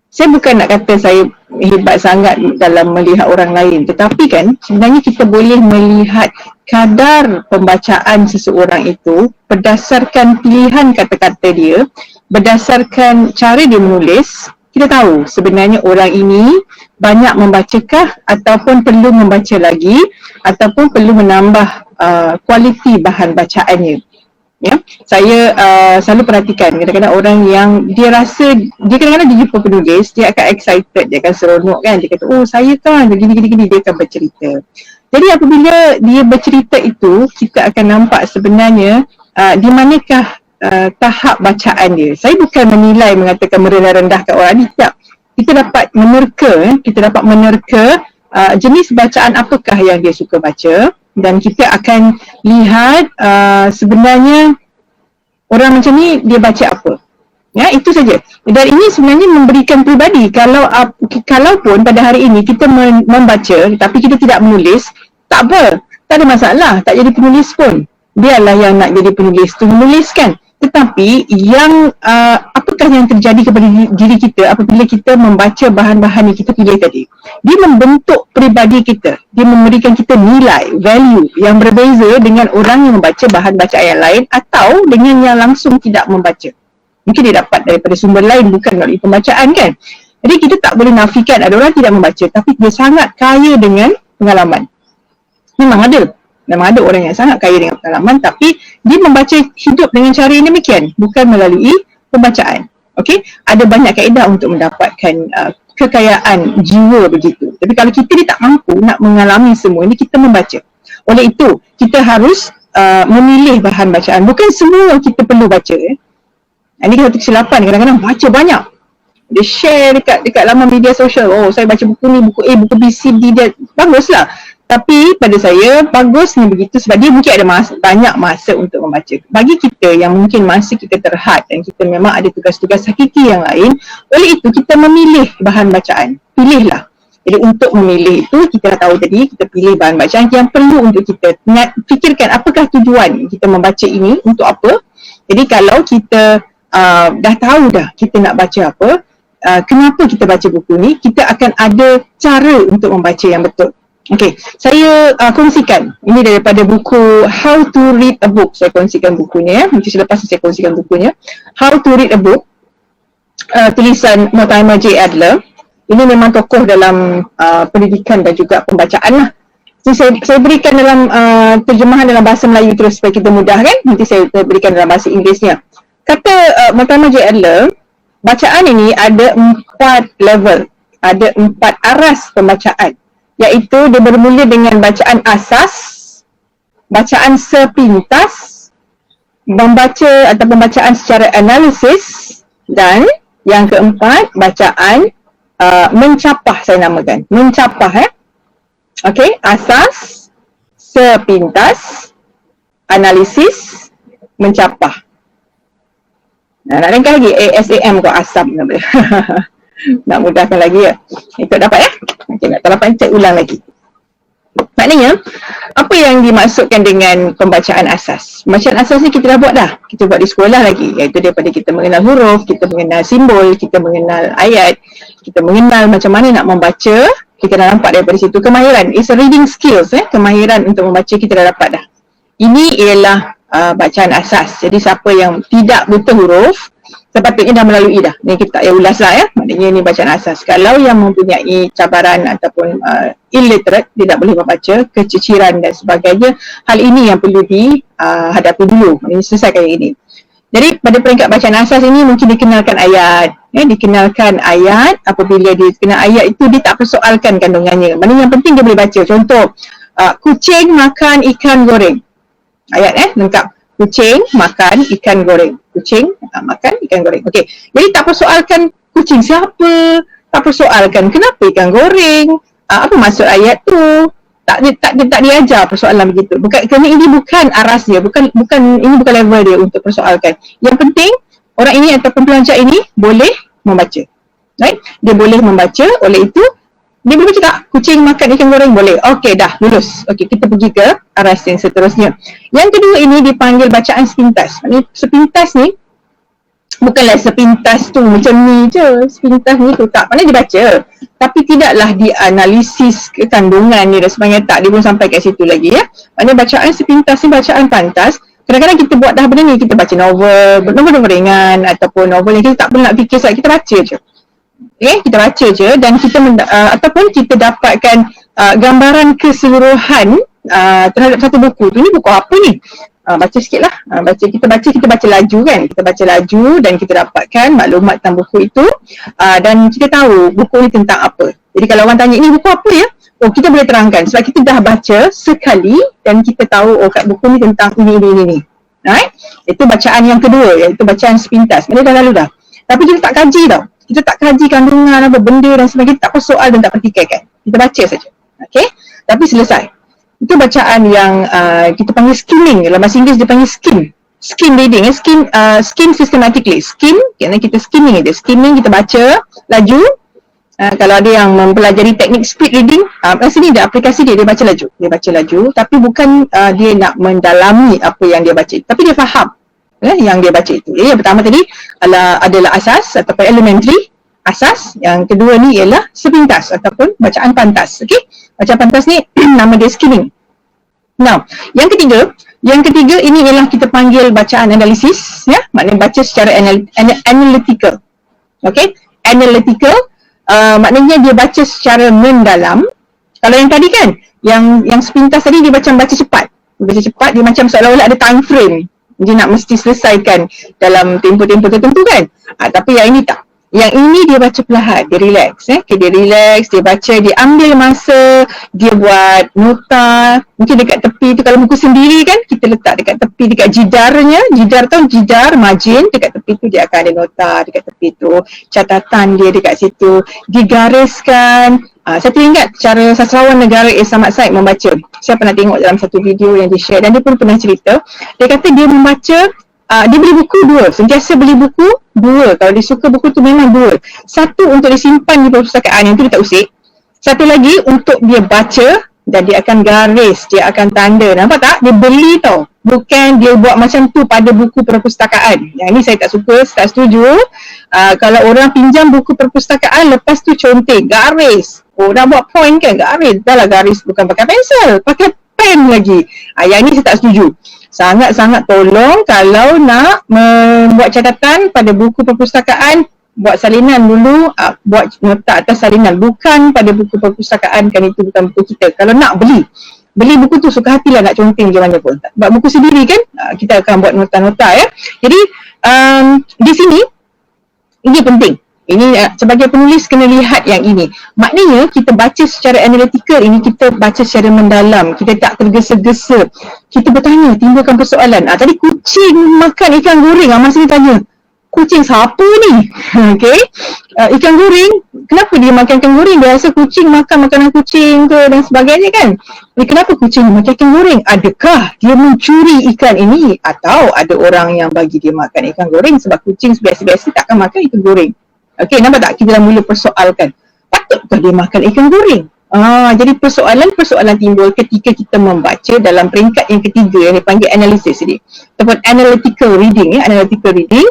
Saya bukan nak kata saya hebat sangat dalam melihat orang lain, tetapi kan sebenarnya kita boleh melihat kadar pembacaan seseorang itu berdasarkan pilihan kata-kata dia, berdasarkan cara dia menulis. Kita tahu sebenarnya orang ini banyak membacakah ataupun perlu membaca lagi ataupun perlu menambah kualiti bahan bacaannya. Ya, saya selalu perhatikan kadang-kadang orang yang dia rasa dia kadang-kadang dia jumpa penulis, dia akan excited, dia akan seronok kan, dia kata oh saya kan begini-gini, dia akan bercerita. Jadi apabila dia bercerita itu, kita akan nampak sebenarnya di manakah tahap bacaan dia. Saya bukan menilai, mengatakan merendah-rendahkan orang ni, tidak. Kita dapat menerka jenis bacaan apakah yang dia suka baca, dan kita akan lihat sebenarnya orang macam ni dia baca apa. Ya, itu saja. Dan ini sebenarnya memberikan pribadi. Kalaupun pada hari ini kita membaca tapi kita tidak menulis, tak apa, tak ada masalah, tak jadi penulis pun. Biarlah yang nak jadi penulis tu menuliskan. Tetapi yang apakah apakah yang terjadi kepada diri kita apabila kita membaca bahan-bahan yang kita pilih tadi? Dia membentuk peribadi kita. Dia memberikan kita nilai, value yang berbeza dengan orang yang membaca bahan bacaan yang lain atau dengan yang langsung tidak membaca. Mungkin dia dapat daripada sumber lain bukan melalui pembacaan kan. Jadi kita tak boleh nafikan ada orang tidak membaca tapi dia sangat kaya dengan pengalaman. Memang ada orang yang sangat kaya dengan pengalaman tapi dia membaca hidup dengan cara yang demikian, bukan melalui pembacaan. Okey, ada banyak kaedah untuk mendapatkan kekayaan jiwa begitu. Tapi kalau kita ni tak mampu nak mengalami semua ini, kita membaca. Oleh itu, kita harus memilih bahan bacaan. Bukan semua kita perlu baca. Ini satu kesilapan, kadang-kadang baca banyak. Dia share dekat laman media sosial. Oh, saya baca buku ni, buku A, buku B, C, D, dia baguslah. Tapi pada saya bagusnya begitu sebab dia mungkin ada banyak masa untuk membaca. Bagi kita yang mungkin masa kita terhad dan kita memang ada tugas-tugas hakiki yang lain, oleh itu kita memilih bahan bacaan. Pilihlah. Jadi untuk memilih itu kita dah tahu tadi, kita pilih bahan bacaan yang perlu untuk kita fikirkan apakah tujuan kita membaca ini, untuk apa. Jadi kalau kita dah tahu dah kita nak baca apa, kenapa kita baca buku ni, kita akan ada cara untuk membaca yang betul. Okey, saya kongsikan ini daripada buku How to Read a Book. Saya kongsikan bukunya, nanti selepas saya kongsikan bukunya. How to Read a Book, tulisan Mortimer J. Adler. Ini memang tokoh dalam pendidikan dan juga pembacaan lah. Jadi saya berikan dalam terjemahan dalam bahasa Melayu terus supaya kita mudah kan. Nanti saya berikan dalam bahasa Inggerisnya. Kata Mortimer J. Adler, bacaan ini ada 4 level, ada 4 aras pembacaan. Iaitu dia bermula dengan bacaan asas, bacaan sepintas, membaca atau pembacaan secara analisis, dan yang keempat bacaan mencapah, saya namakan mencapah. Okey, asas, sepintas, analisis, mencapah. Nak ringkas lagi ASAM kau asam nama dia. Nak mudahkan lagi ya. Itu dapat ya? Okey, nak dapat cek ulang lagi. Maknanya, apa yang dimaksudkan dengan pembacaan asas? Pembacaan asas ni kita dah buat dah. Kita buat di sekolah lagi. Iaitu daripada kita mengenal huruf, kita mengenal simbol, kita mengenal ayat, kita mengenal macam mana nak membaca. Kita dah nampak daripada situ. Kemahiran, it's a reading skills. Kemahiran untuk membaca kita dah dapat dah. Ini ialah bacaan asas. Jadi siapa yang tidak buta huruf, sepatutnya dah melalui dah. Ni kita tak payah ulas lah ya. Maknanya ni bacaan asas. Kalau yang mempunyai cabaran ataupun illiterate, tidak boleh membaca, keciciran dan sebagainya, hal ini yang perlu dihadapi dulu. Ini selesaikan yang ini. Jadi pada peringkat bacaan asas ini mungkin dikenalkan ayat. Dikenalkan ayat, apabila dia kenal ayat itu dia tak persoalkan kandungannya. Maknanya yang penting dia boleh baca. Contoh, kucing makan ikan goreng. Ayat lengkap. Kucing makan ikan goreng. Kucing makan ikan goreng. Okey. Jadi tak persoalkan kucing siapa, tak persoalkan kenapa ikan goreng, apa maksud ayat tu. Tak diajar persoalan begitu. Kerana ini bukan aras dia, bukan ini bukan level dia untuk persoalkan. Yang penting orang ini ataupun pelajar ini boleh membaca. Right? Dia boleh membaca, oleh itu dia boleh baca tak? Kucing makan ikan goreng boleh. Okey, dah lulus. Okey, kita pergi ke aras yang seterusnya. Yang kedua ini dipanggil bacaan sepintas. Maksudnya sepintas ni bukanlah sepintas tu macam ni je. Sepintas ni tu tak. Maknanya dia baca. Tapi tidaklah dianalisis kandungan ni dan sebagainya. Tak, dia belum sampai kat situ lagi ya. Maknanya bacaan sepintas ni bacaan pantas. Kadang-kadang kita buat dah benda ni, kita baca novel ringan ataupun novel yang kita tak perlu nak fikir sebab kita baca je. Okay, kita baca je dan kita ataupun kita dapatkan gambaran keseluruhan terhadap satu buku tu. Ni buku apa ni? Baca sikit lah. Kita baca laju kan. Kita baca laju dan kita dapatkan maklumat tentang buku itu dan kita tahu buku ni tentang apa. Jadi kalau orang tanya ni buku apa ya? Oh, kita boleh terangkan sebab kita dah baca sekali dan kita tahu kat buku ni tentang ini. Right? Itu bacaan yang kedua, iaitu bacaan sepintas. Maksudnya dah lalu dah. Tapi kita tak kaji tau. Kita tak kaji kandungan apa benda dan sebagainya. Kita tak persoal dan tak pertikaikan. Kita baca saja. Okay? Tapi selesai. Itu bacaan yang kita panggil skimming. Dalam bahasa Inggeris dia panggil skim. Skim reading. Skim systematically. Skim, kerana kita skimming je. Skimming kita baca laju. Kalau ada yang mempelajari teknik speed reading, sini dia aplikasi dia baca laju. Dia baca laju tapi bukan dia nak mendalami apa yang dia baca. Tapi dia faham. yang dia baca itu. Yang pertama tadi adalah asas ataupun elementary, asas. Yang kedua ni ialah sepintas ataupun bacaan pantas. Okey, bacaan pantas ni nama dia skimming. Now, yang ketiga ini ialah kita panggil bacaan analisis, ya, maknanya baca secara analytical. Okey, analytical maknanya dia baca secara mendalam. Kalau yang tadi kan, yang sepintas tadi dia macam baca cepat. Dia macam seolah-olah ada time frame. Dia nak mesti selesaikan dalam tempoh-tempoh tertentu kan. Tapi yang ini tak. Yang ini dia baca perlahan, dia relax. Dia relax, dia baca, dia ambil masa, dia buat nota. Mungkin dekat tepi tu, kalau buku sendiri kan, kita letak dekat tepi, dekat jidarnya. Jidar tu, jidar, margin, dekat tepi tu dia akan ada nota dekat tepi tu. Catatan dia dekat situ, digariskan. Saya teringat cara sastrawan negara A. Samad Said membaca. Saya pernah tengok dalam satu video yang dia share dan dia pun pernah cerita. Dia kata dia membaca, dia beli buku dua. Sentiasa beli buku dua. Kalau dia suka buku tu memang dua. Satu untuk disimpan di perpustakaan, yang tu dia tak usik. Satu lagi untuk dia baca dan dia akan garis, dia akan tanda. Nampak tak? Dia beli tau. Bukan dia buat macam tu pada buku perpustakaan. Yang ni saya tak suka, tak setuju. Kalau orang pinjam buku perpustakaan, lepas tu conteng, garis. Dah buat point kan, garis. Dah lah garis, bukan pakai pensel, pakai pen lagi. Yang ni saya tak setuju. Sangat-sangat tolong kalau nak membuat catatan pada buku perpustakaan, buat salinan dulu, buat nota atas salinan, bukan pada buku perpustakaan, kan itu bukan buku kita. Kalau nak beli buku tu suka hatilah nak conteng macam mana pun. Buat buku sendiri kan, kita akan buat nota-nota ya. Jadi di sini ini penting. Ini sebagai penulis kena lihat yang ini. Maknanya kita baca secara analytical ini, kita baca secara mendalam. Kita tak tergesa-gesa. Kita bertanya, timbulkan persoalan. Tadi kucing makan ikan goreng. Masa dia tanya, kucing siapa ni? Okay. Ikan goreng, kenapa dia makan ikan goreng? Dia rasa kucing makan makanan kucing ke dan sebagainya kan? Kenapa kucing makan ikan goreng? Adakah dia mencuri ikan ini? Atau ada orang yang bagi dia makan ikan goreng sebab kucing biasa-biasa takkan makan ikan goreng? Okey, nampak tak? Kita dah mula persoalkan. Patutkah dia makan ikan goreng? Jadi persoalan-persoalan timbul ketika kita membaca dalam peringkat yang ketiga yang dipanggil analisis ni. Ataupun analytical reading ya, analytical reading.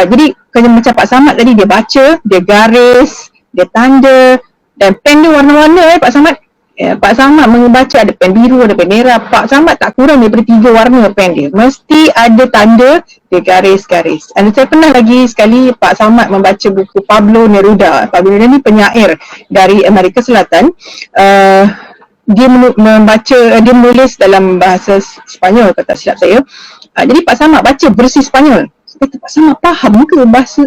Jadi macam Pak Samad tadi, dia baca, dia garis, dia tanda, dan pen dia warna-warna Pak Samad. Pak Samad membaca ada pen biru, ada pen merah. Pak Samad tak kurang daripada 3 warna pen dia. Mesti ada tanda, dia garis-garis. Dan saya pernah lagi sekali Pak Samad membaca buku Pablo Neruda. Pablo Neruda ni penyair dari Amerika Selatan. Dia menulis dalam bahasa Sepanyol, kata silap saya. Jadi Pak Samad baca versi Sepanyol. Saya kata, Pak Samad faham ke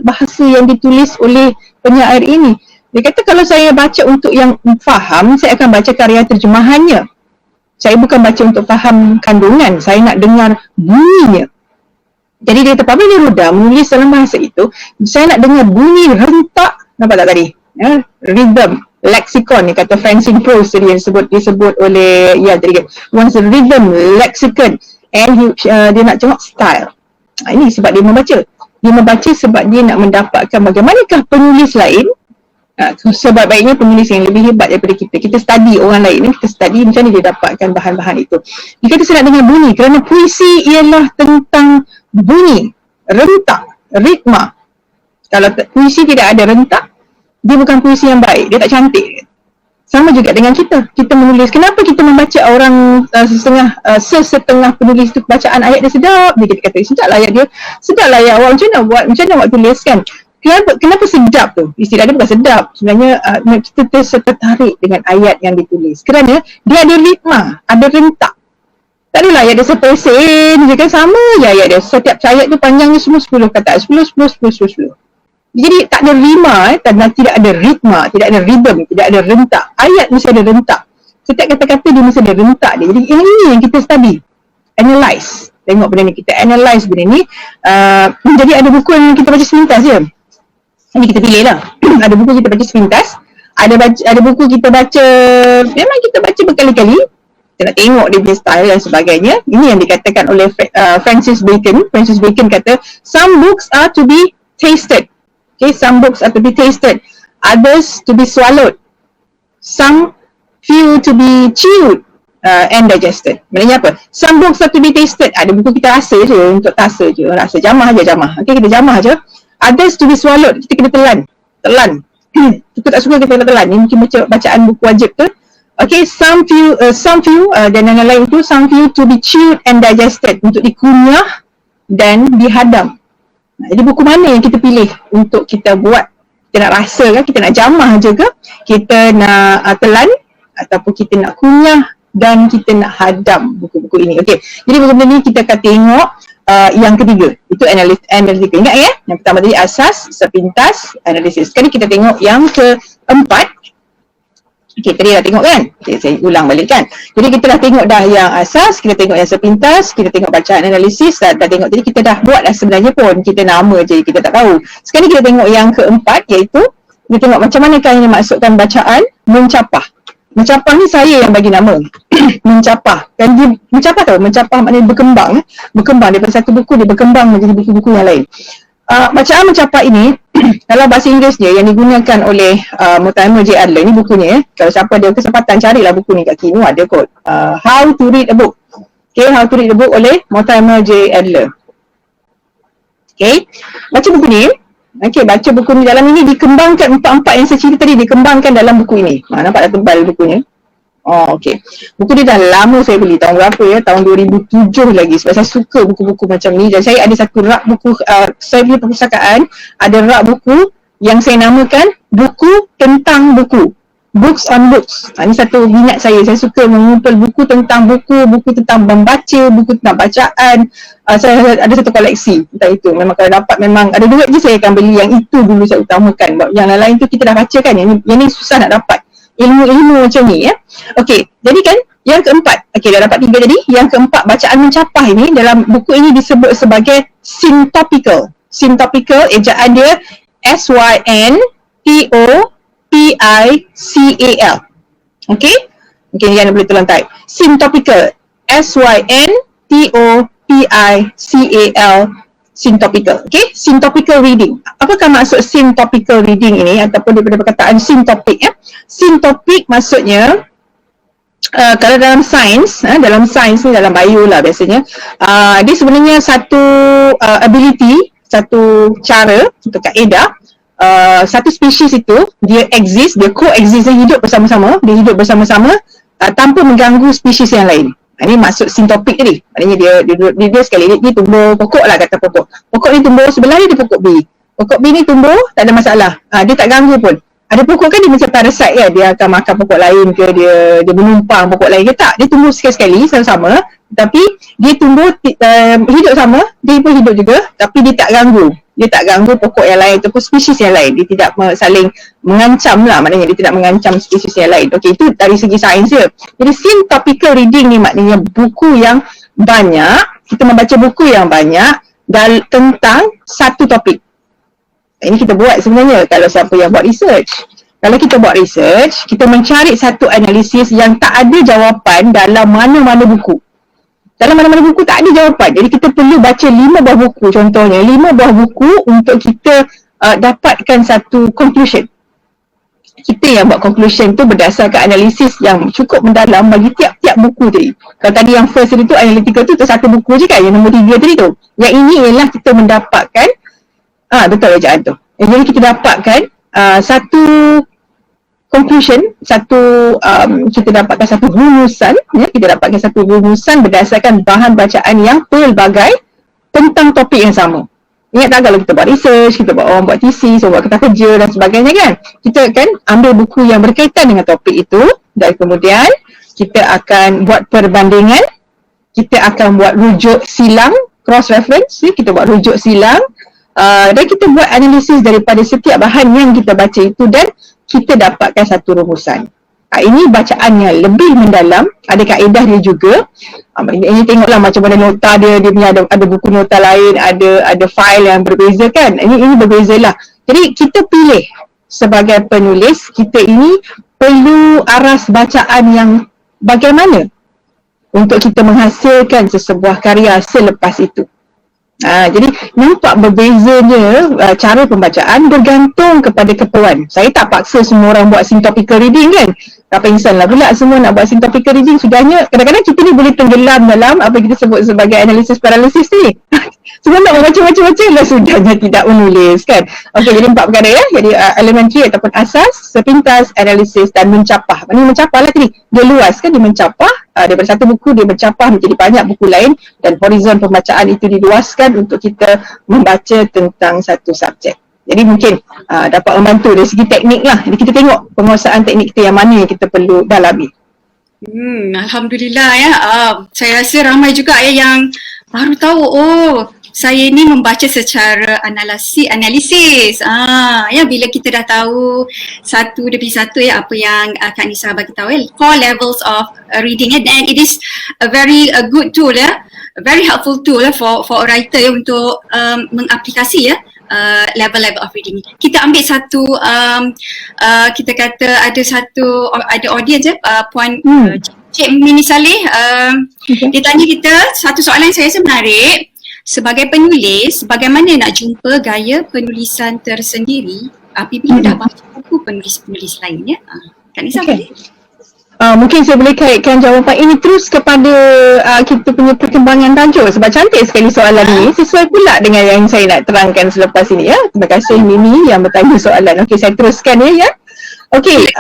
bahasa yang ditulis oleh penyair ini? Dia kata kalau saya baca untuk yang faham, saya akan baca karya terjemahannya. Saya bukan baca untuk faham kandungan, saya nak dengar bunyinya. Jadi dia kata Pablo Neruda menulis dalam bahasa itu, saya nak dengar bunyi rentak, nampak tak tadi? Rhythm, lexicon ni kata Francine Prose tadi yang disebut oleh tadi kan. Once rhythm, lexicon, and dia nak tengok style. Ini sebab dia membaca. Dia membaca sebab dia nak mendapatkan bagaimanakah penulis lain. Sebab baiknya penulis yang lebih hebat daripada kita. Kita study orang lain ni, kita study macam mana dia dapatkan bahan-bahan itu. Dia kata saya nak dengar bunyi kerana puisi ialah tentang bunyi, rentak, ritma. Kalau puisi tidak ada rentak, dia bukan puisi yang baik, dia tak cantik. Sama juga dengan kita menulis. Kenapa kita membaca orang sesetengah penulis tu bacaan ayat dia sedap, dia kata sedap lah ayat dia, sedap lah ayat awak, macam mana awak tulis kan? Kenapa sedap tu? Istilah dia bukan sedap. Sebenarnya kita tertarik dengan ayat yang ditulis. Kerana dia ada ritma, ada rentak. Tak adalah ayat dia sepesen, dia kan sama je ayat dia. Setiap ayat tu panjangnya semua 10 kata. 10. Jadi tak ada rima, dan tidak ada ritma, tidak ada rhythm, tidak ada rentak. Ayat mesti ada rentak. Setiap kata-kata dia mesti ada rentak dia. Jadi yang ini yang kita study. Analyze. Tengok benda ni. Kita analyze benda ni. Jadi ada buku yang kita baca sepintas je. Ini kita pilih lah. Ada buku kita baca sepintas. Ada buku kita baca, memang kita baca berkali-kali. Kita nak tengok dia punya style dan sebagainya. Ini yang dikatakan oleh Francis Bacon. Francis Bacon kata, some books are to be tasted. Okay, some books are to be tasted. Others to be swallowed. Some few to be chewed. and digested. Maknanya apa? Some books have to be tasted. Ada buku kita rasa je, untuk rasa je, rasa jamah je jamah. Okay, kita jamah je. Others to be swallowed, kita kena telan. Kita tak suka kita kena telan. Ini mungkin bacaan buku wajib tu. Okay, some few dan yang lain tu, some few to be chewed and digested, untuk dikunyah dan dihadam. Jadi buku mana yang kita pilih untuk kita buat? Kita nak rasa ke, kita nak jamah je ke, kita nak telan, ataupun kita nak kunyah dan kita nak hadam buku-buku ini. Okey, jadi benda ni kita akan tengok yang ketiga, itu analytical. Ingat ya, yang pertama tadi asas, sepintas, analisis. Sekarang kita tengok yang keempat. Okey, tadi dah tengok kan? Okey, saya ulang balik kan. Jadi kita dah tengok dah yang asas, kita tengok yang sepintas, kita tengok bacaan analisis, dah tengok tadi, kita dah buat dah sebenarnya pun, kita nama je kita tak tahu. Sekarang kita tengok yang keempat, iaitu kita tengok macam manakah yang dimaksudkan bacaan mencapah. Mencapah ni saya yang bagi nama. Mencapah. Kan dia mencapah tahu, mencapah maknanya berkembang. Berkembang daripada satu buku, dia berkembang menjadi buku-buku yang lain. Bacaan mencapah ini dalam bahasa Inggeris dia yang digunakan oleh Mortimer J. Adler, ni bukunya. Kalau siapa ada kesempatan carilah buku ni kat Kino, ada kot. How to Read a Book. Okay, How to Read a Book oleh Mortimer J. Adler. Okay, baca buku ni. Okay, baca buku ni, dalam ini dikembangkan empat-empat yang saya cerita tadi, dikembangkan dalam buku ini. Nampak dah tebal bukunya. Oh, okay. Buku ni dah lama saya beli, tahun berapa ya? Tahun 2007 lagi, sebab saya suka buku-buku macam ni. Dan saya ada satu rak buku, saya punya perpustakaan, ada rak buku yang saya namakan buku tentang buku. Books on Books. Ini satu minat saya suka mengumpul buku tentang buku, buku tentang membaca, buku tentang bacaan. Saya ada satu koleksi tentang itu. Memang kalau dapat, memang ada duit je saya akan beli yang itu dulu saya utamakan. Yang lain tu kita dah baca kan, yang ni susah nak dapat. Ilmu-ilmu macam ni ya. Okey, jadi kan yang keempat, okey dah dapat 3 tadi. Yang keempat, bacaan mencapah ini dalam buku ini disebut sebagai syntopical. Syntopical, ejaan dia SYNTOPICAL. Okey? Okey, yang boleh tolong type. Syntopical, SYNTOPICAL, syntopical. Okey? Syntopical reading. Apakah maksud syntopical reading ini, ataupun daripada perkataan syntopic ya? Syntopic maksudnya kalau dalam sains ni, dalam bio lah biasanya, dia sebenarnya satu ability, satu cara, satu kaedah. Satu spesies itu dia exist, dia coexist, dia hidup bersama-sama, tanpa mengganggu spesies yang lain. Ini maksud syntopic tadi. Maknanya dia sekali dia tumbuh pokok lah, kata pokok. Pokok ni tumbuh sebelah dia pokok B. Pokok B ni tumbuh tak ada masalah. Dia tak ganggu pun. Ada pokok kan dia macam parasite ya, dia akan makan pokok lain ke, dia menumpang pokok lain ke, tak. Dia tumbuh sekali-sekali sama-sama, tapi dia tumbuh hidup sama, dia pun hidup juga, tapi dia tak ganggu. Dia tak ganggu pokok yang lain ataupun spesies yang lain. Dia tidak saling mengancam lah, maknanya dia tidak mengancam spesies yang lain. Okey, itu dari segi sains dia. Jadi syntopical reading ni maknanya buku yang banyak, kita membaca buku yang banyak tentang satu topik. Ini kita buat sebenarnya kalau siapa yang buat research. Kalau kita buat research, kita mencari satu analisis yang tak ada jawapan dalam mana-mana buku. Dalam mana-mana buku tak ada jawapan. Jadi kita perlu baca 5 buah buku contohnya. 5 buah buku untuk kita dapatkan satu conclusion. Kita yang buat conclusion tu berdasarkan analisis yang cukup mendalam bagi tiap-tiap buku tadi. Kalau tadi yang first tadi tu analytical tu satu buku je kan, yang nombor 3 tadi tu. Yang ini ialah kita mendapatkan betul bacaan tu. Jadi kita dapatkan satu conclusion, kita dapatkan satu rumusan, ya, kita dapatkan satu rumusan berdasarkan bahan bacaan yang pelbagai tentang topik yang sama. Ingat tak kalau kita buat research, kita buat orang buat thesis, orang buat kertas kerja dan sebagainya kan, kita akan ambil buku yang berkaitan dengan topik itu dan kemudian kita akan buat perbandingan, kita akan buat rujuk silang, cross reference, ya, kita buat rujuk silang. Dan kita buat analisis daripada setiap bahan yang kita baca itu dan kita dapatkan satu rumusan. Ini bacaan yang lebih mendalam, ada kaedah dia juga. Ini tengoklah macam mana nota dia punya ada buku nota lain, ada file yang berbeza kan. Ini berbezalah. Jadi kita pilih sebagai penulis, kita ini perlu aras bacaan yang bagaimana untuk kita menghasilkan sesebuah karya selepas itu. Jadi nampak berbezanya cara pembacaan bergantung kepada keperluan. Saya tak paksa semua orang buat syntopical reading kan. Tak pengsan lah pula semua nak buat syntopical reading. Sudahnya kadang-kadang kita ni boleh tenggelam dalam apa kita sebut sebagai analisis paralysis ni. Semua nak membaca-baca lah sudahnya tidak menulis kan. Okey, jadi 4 perkara ya. Jadi elementary ataupun asas, sepintas, analisis dan mencapah. Maksudnya mencapah lah tadi. Dia luas kan, dia mencapah. Daripada satu buku dia mencapah menjadi banyak buku lain dan horizon pembacaan itu diluaskan untuk kita membaca tentang satu subjek. Jadi mungkin dapat membantu dari segi teknik lah. Jadi kita tengok penguasaan teknik kita yang mana yang kita perlu dalami. Alhamdulillah ya. Saya rasa ramai juga ya yang baru tahu, saya ni membaca secara analisis. Ya, bila kita dah tahu satu demi satu ya apa yang Kak Nisa bagi tahu ya, 4 levels of reading ya, and it is a very good tool ya, a very helpful tool for a writer ya untuk mengaplikasi ya level-level of reading. Kita ambil satu kita kata ada audience ya, puan Cik Mini Saleh, dia tanya kita satu soalan yang saya rasa menarik. Sebagai penulis, bagaimana nak jumpa gaya penulisan tersendiri apabila dah baca buku penulis-penulis lain ya? Kak Nisa boleh? Mungkin saya boleh kaitkan jawapan ini terus kepada kita punya perkembangan tajuk sebab cantik sekali soalan ini, sesuai pula dengan yang saya nak terangkan selepas ini ya. Terima kasih Mimi yang bertanya soalan. Okey, saya teruskan ya. Okey,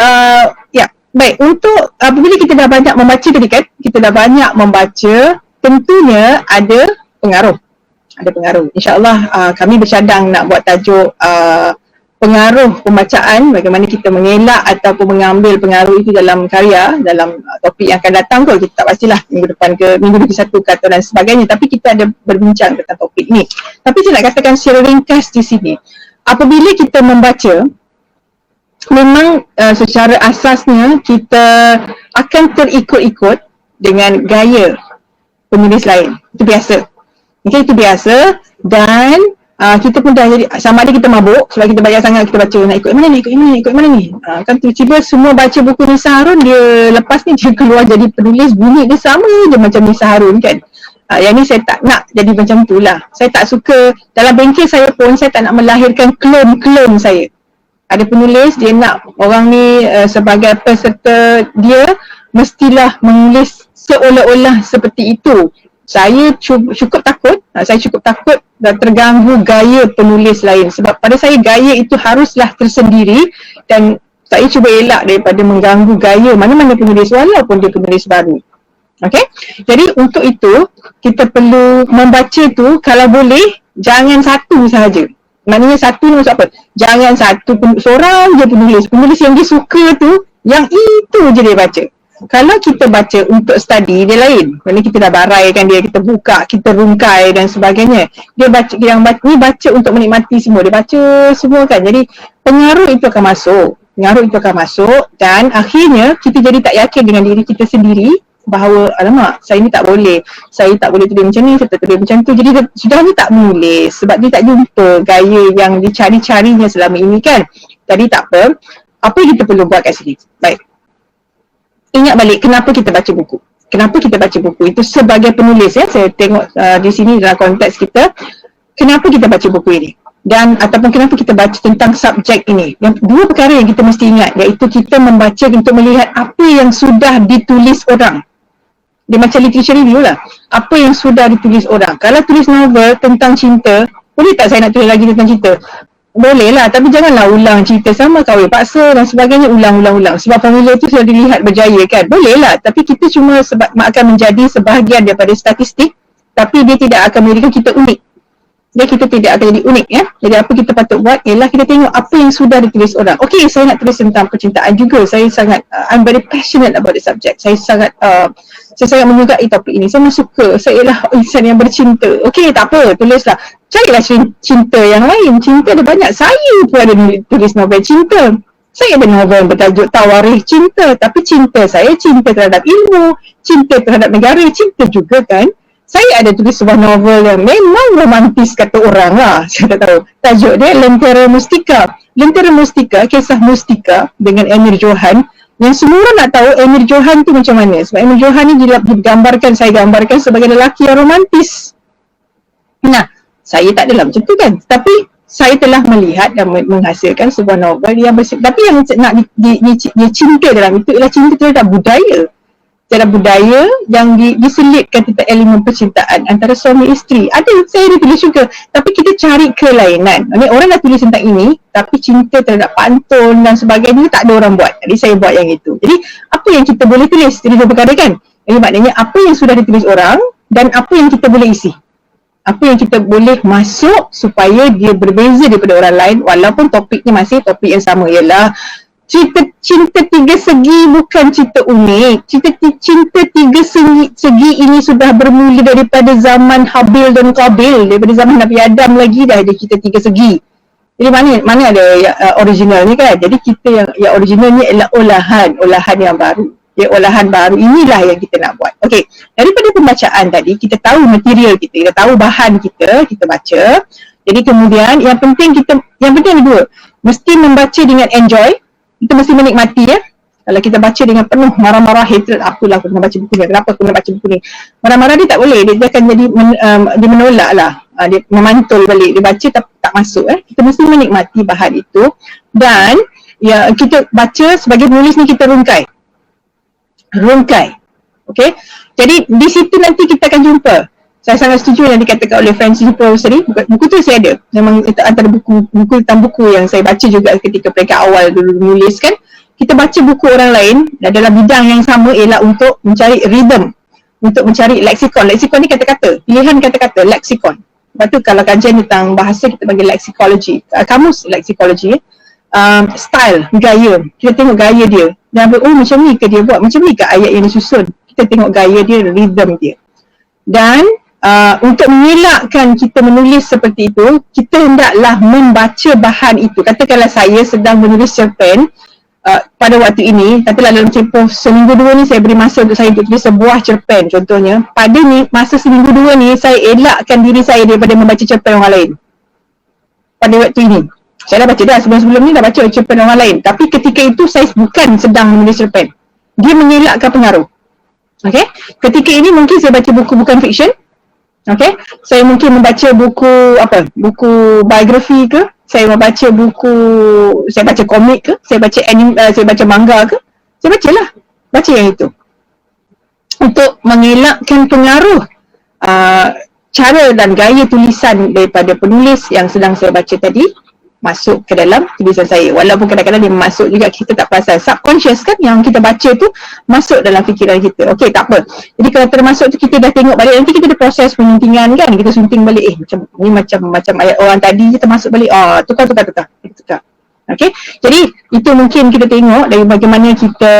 ya. Baik, untuk apabila kita dah banyak membaca tadi kan, kita dah banyak membaca, tentunya ada pengaruh. InsyaAllah kami bercadang nak buat tajuk pengaruh pembacaan, bagaimana kita mengelak ataupun mengambil pengaruh itu dalam karya, dalam topik yang akan datang kot. Kita tak pastilah minggu depan ke minggu 21 ke atau dan sebagainya, tapi kita ada berbincang tentang topik ni. Tapi saya nak katakan secara ringkas di sini, apabila kita membaca, memang secara asasnya kita akan terikut-ikut dengan gaya penulis lain. Itu biasa. Okay, itu biasa dan kita pun dah jadi, sama ada kita mabuk sebab kita banyak sangat kita baca nak ikut mana ni. Kan tiba-tiba semua baca buku Nisa Harun, dia lepas ni dia keluar jadi penulis, bunyi dia sama je macam Nisa Harun kan. Yang ni saya tak nak jadi macam tu lah. Saya tak suka, dalam bengkel saya pun saya tak nak melahirkan klon saya. Ada penulis dia nak orang ni sebagai peserta dia mestilah menulis seolah-olah seperti itu. Saya cukup takut dan terganggu gaya penulis lain sebab pada saya gaya itu haruslah tersendiri dan saya cuba elak daripada mengganggu gaya mana-mana penulis walaupun dia penulis baru. Okey? Jadi untuk itu kita perlu membaca tu kalau boleh jangan satu sahaja. Maknanya satu ni maksud apa? Jangan seorang je penulis yang dia suka tu, yang itu je dia baca. Kalau kita baca untuk study, dia lain. Maksudnya kita dah baraikan dia, kita buka, kita rungkai dan sebagainya. Dia baca, ni baca untuk menikmati semua. Dia baca semua kan. Jadi pengaruh itu akan masuk dan akhirnya kita jadi tak yakin dengan diri kita sendiri bahawa alamak, saya ni tak boleh tulis macam ni, saya tak tulis macam tu. Jadi sudah ni tak menulis sebab dia tak jumpa gaya yang dicari-carinya selama ini kan. Jadi tak apa yang kita perlu buat kat sini? Baik, ingat balik kenapa kita baca buku. Itu sebagai penulis ya, saya tengok di sini dalam konteks kita, kenapa kita baca buku ini dan ataupun kenapa kita baca tentang subjek ini. Yang dua perkara yang kita mesti ingat, iaitu kita membaca untuk melihat apa yang sudah ditulis orang. Dia macam literature review lah, apa yang sudah ditulis orang. Kalau tulis novel tentang cinta, boleh tak saya nak tulis lagi tentang cinta? Boleh lah, tapi janganlah ulang cerita sama, kahwin paksa dan sebagainya, ulang. Sebab formula itu sudah dilihat berjaya kan. Boleh lah, tapi kita cuma akan menjadi sebahagian daripada statistik, tapi dia tidak akan menjadikan kita unik. Kita tidak akan jadi unik ya. Jadi apa kita patut buat ialah kita tengok apa yang sudah ditulis orang. Okey, saya nak tulis tentang percintaan juga. Saya sangat I'm very passionate about the subject. Saya sangat menyukai topik ini. Saya suka. Saya ialah insan yang bercinta. Okey, tak apa, tulislah. Carilah cinta yang lain. Cinta ada banyak. Saya pun ada tulis novel cinta. Saya ada novel bertajuk Tawarikh Cinta, tapi cinta saya cinta terhadap ilmu, cinta terhadap negara, cinta juga kan. Saya ada tulis sebuah novel yang memang romantis kata orang lah. Saya tak tahu. Tajuk dia Lentera Mustika. Lentera Mustika, kisah Mustika dengan Emir Johan. Yang semua orang nak tahu Emir Johan tu macam mana. Sebab Emir Johan ni saya gambarkan sebagai lelaki yang romantis. Nah, Saya tak adalah macam tu kan. Tapi saya telah melihat dan menghasilkan sebuah novel yang tapi yang nak dia cinta dalam itu ialah cinta terhadap budaya. Terhadap budaya yang diselipkan tentang elemen percintaan antara suami isteri. Saya ada tulis juga. Tapi kita cari kelainan. Orang dah tulis tentang ini, tapi cinta terhadap pantun dan sebagainya tak ada orang buat. Jadi saya buat yang itu. Jadi apa yang kita boleh tulis? Jadi dua perkara kan? Jadi maknanya apa yang sudah ditulis orang dan apa yang kita boleh isi. Apa yang kita boleh masuk supaya dia berbeza daripada orang lain walaupun topiknya masih topik yang sama, ialah cinta tiga segi bukan cinta unik. Cinta tiga segi ini sudah bermula daripada zaman Habil dan Qabil, daripada zaman Nabi Adam lagi dah ada cinta tiga segi. Jadi mana ada original ni kan. Jadi kita yang original ni ialah olahan yang baru. Olahan baru inilah yang kita nak buat. Okey, daripada pembacaan tadi kita tahu material kita tahu bahan kita baca. Jadi kemudian yang penting ada dua. Mesti membaca dengan enjoy. Kita mesti menikmati ya. Kalau kita baca dengan penuh marah-marah, hatred, aku kena baca buku ni, kenapa aku nak baca buku ni. Marah-marah dia tak boleh, dia akan jadi dia menolak lah. Dia memantul balik, dia baca tak masuk. Kita mesti menikmati bahan itu. Dan ya, kita baca sebagai penulis ni kita rungkai. Okey. Jadi di situ nanti kita akan jumpa. Saya sangat setuju yang dikatakan oleh Francis Prose tadi. Buku tu saya ada. Memang itu antara buku tentang buku yang saya baca juga ketika peringkat awal dulu menulis kan. Kita baca buku orang lain dalam bidang yang sama ialah untuk mencari rhythm, untuk mencari leksikon. Leksikon ni kata-kata, pilihan kata-kata, leksikon. Lepas tu kalau kajian tentang bahasa kita panggil lexicology, kamus lexicology. Style, gaya, kita tengok gaya dia. Dan macam ni ke dia buat, macam ni ke ayat yang disusun. Kita tengok gaya dia, rhythm dia. Dan untuk mengelakkan kita menulis seperti itu, kita hendaklah membaca bahan itu. Katakanlah saya sedang menulis cerpen pada waktu ini, katakanlah dalam tempoh seminggu dua ni saya beri masa untuk saya untuk tulis sebuah cerpen contohnya. Pada ni, masa seminggu dua ni saya elakkan diri saya daripada membaca cerpen orang lain. Pada waktu ini. Saya dah baca dah, sebelum ni dah baca cerpen orang lain. Tapi ketika itu saya bukan sedang menulis cerpen. Dia mengelakkan pengaruh. Okay? Ketika ini mungkin saya baca buku bukan fiksyen. Okay? Saya mungkin membaca buku biografi ke. Saya membaca saya baca komik ke. Saya baca manga ke. Saya bacalah. Baca yang itu. Untuk mengelakkan pengaruh cara dan gaya tulisan daripada penulis yang sedang saya baca tadi masuk ke dalam tulisan saya. Walaupun kadang-kadang dia masuk juga, kita tak perasan. Subconscious kan yang kita baca tu masuk dalam fikiran kita. Okey, tak apa. Jadi kalau termasuk tu kita dah tengok balik, nanti kita ada proses penyuntingan kan. Kita sunting balik, macam ayat orang tadi kita masuk balik. Tukar. Okey, jadi itu mungkin kita tengok dari bagaimana kita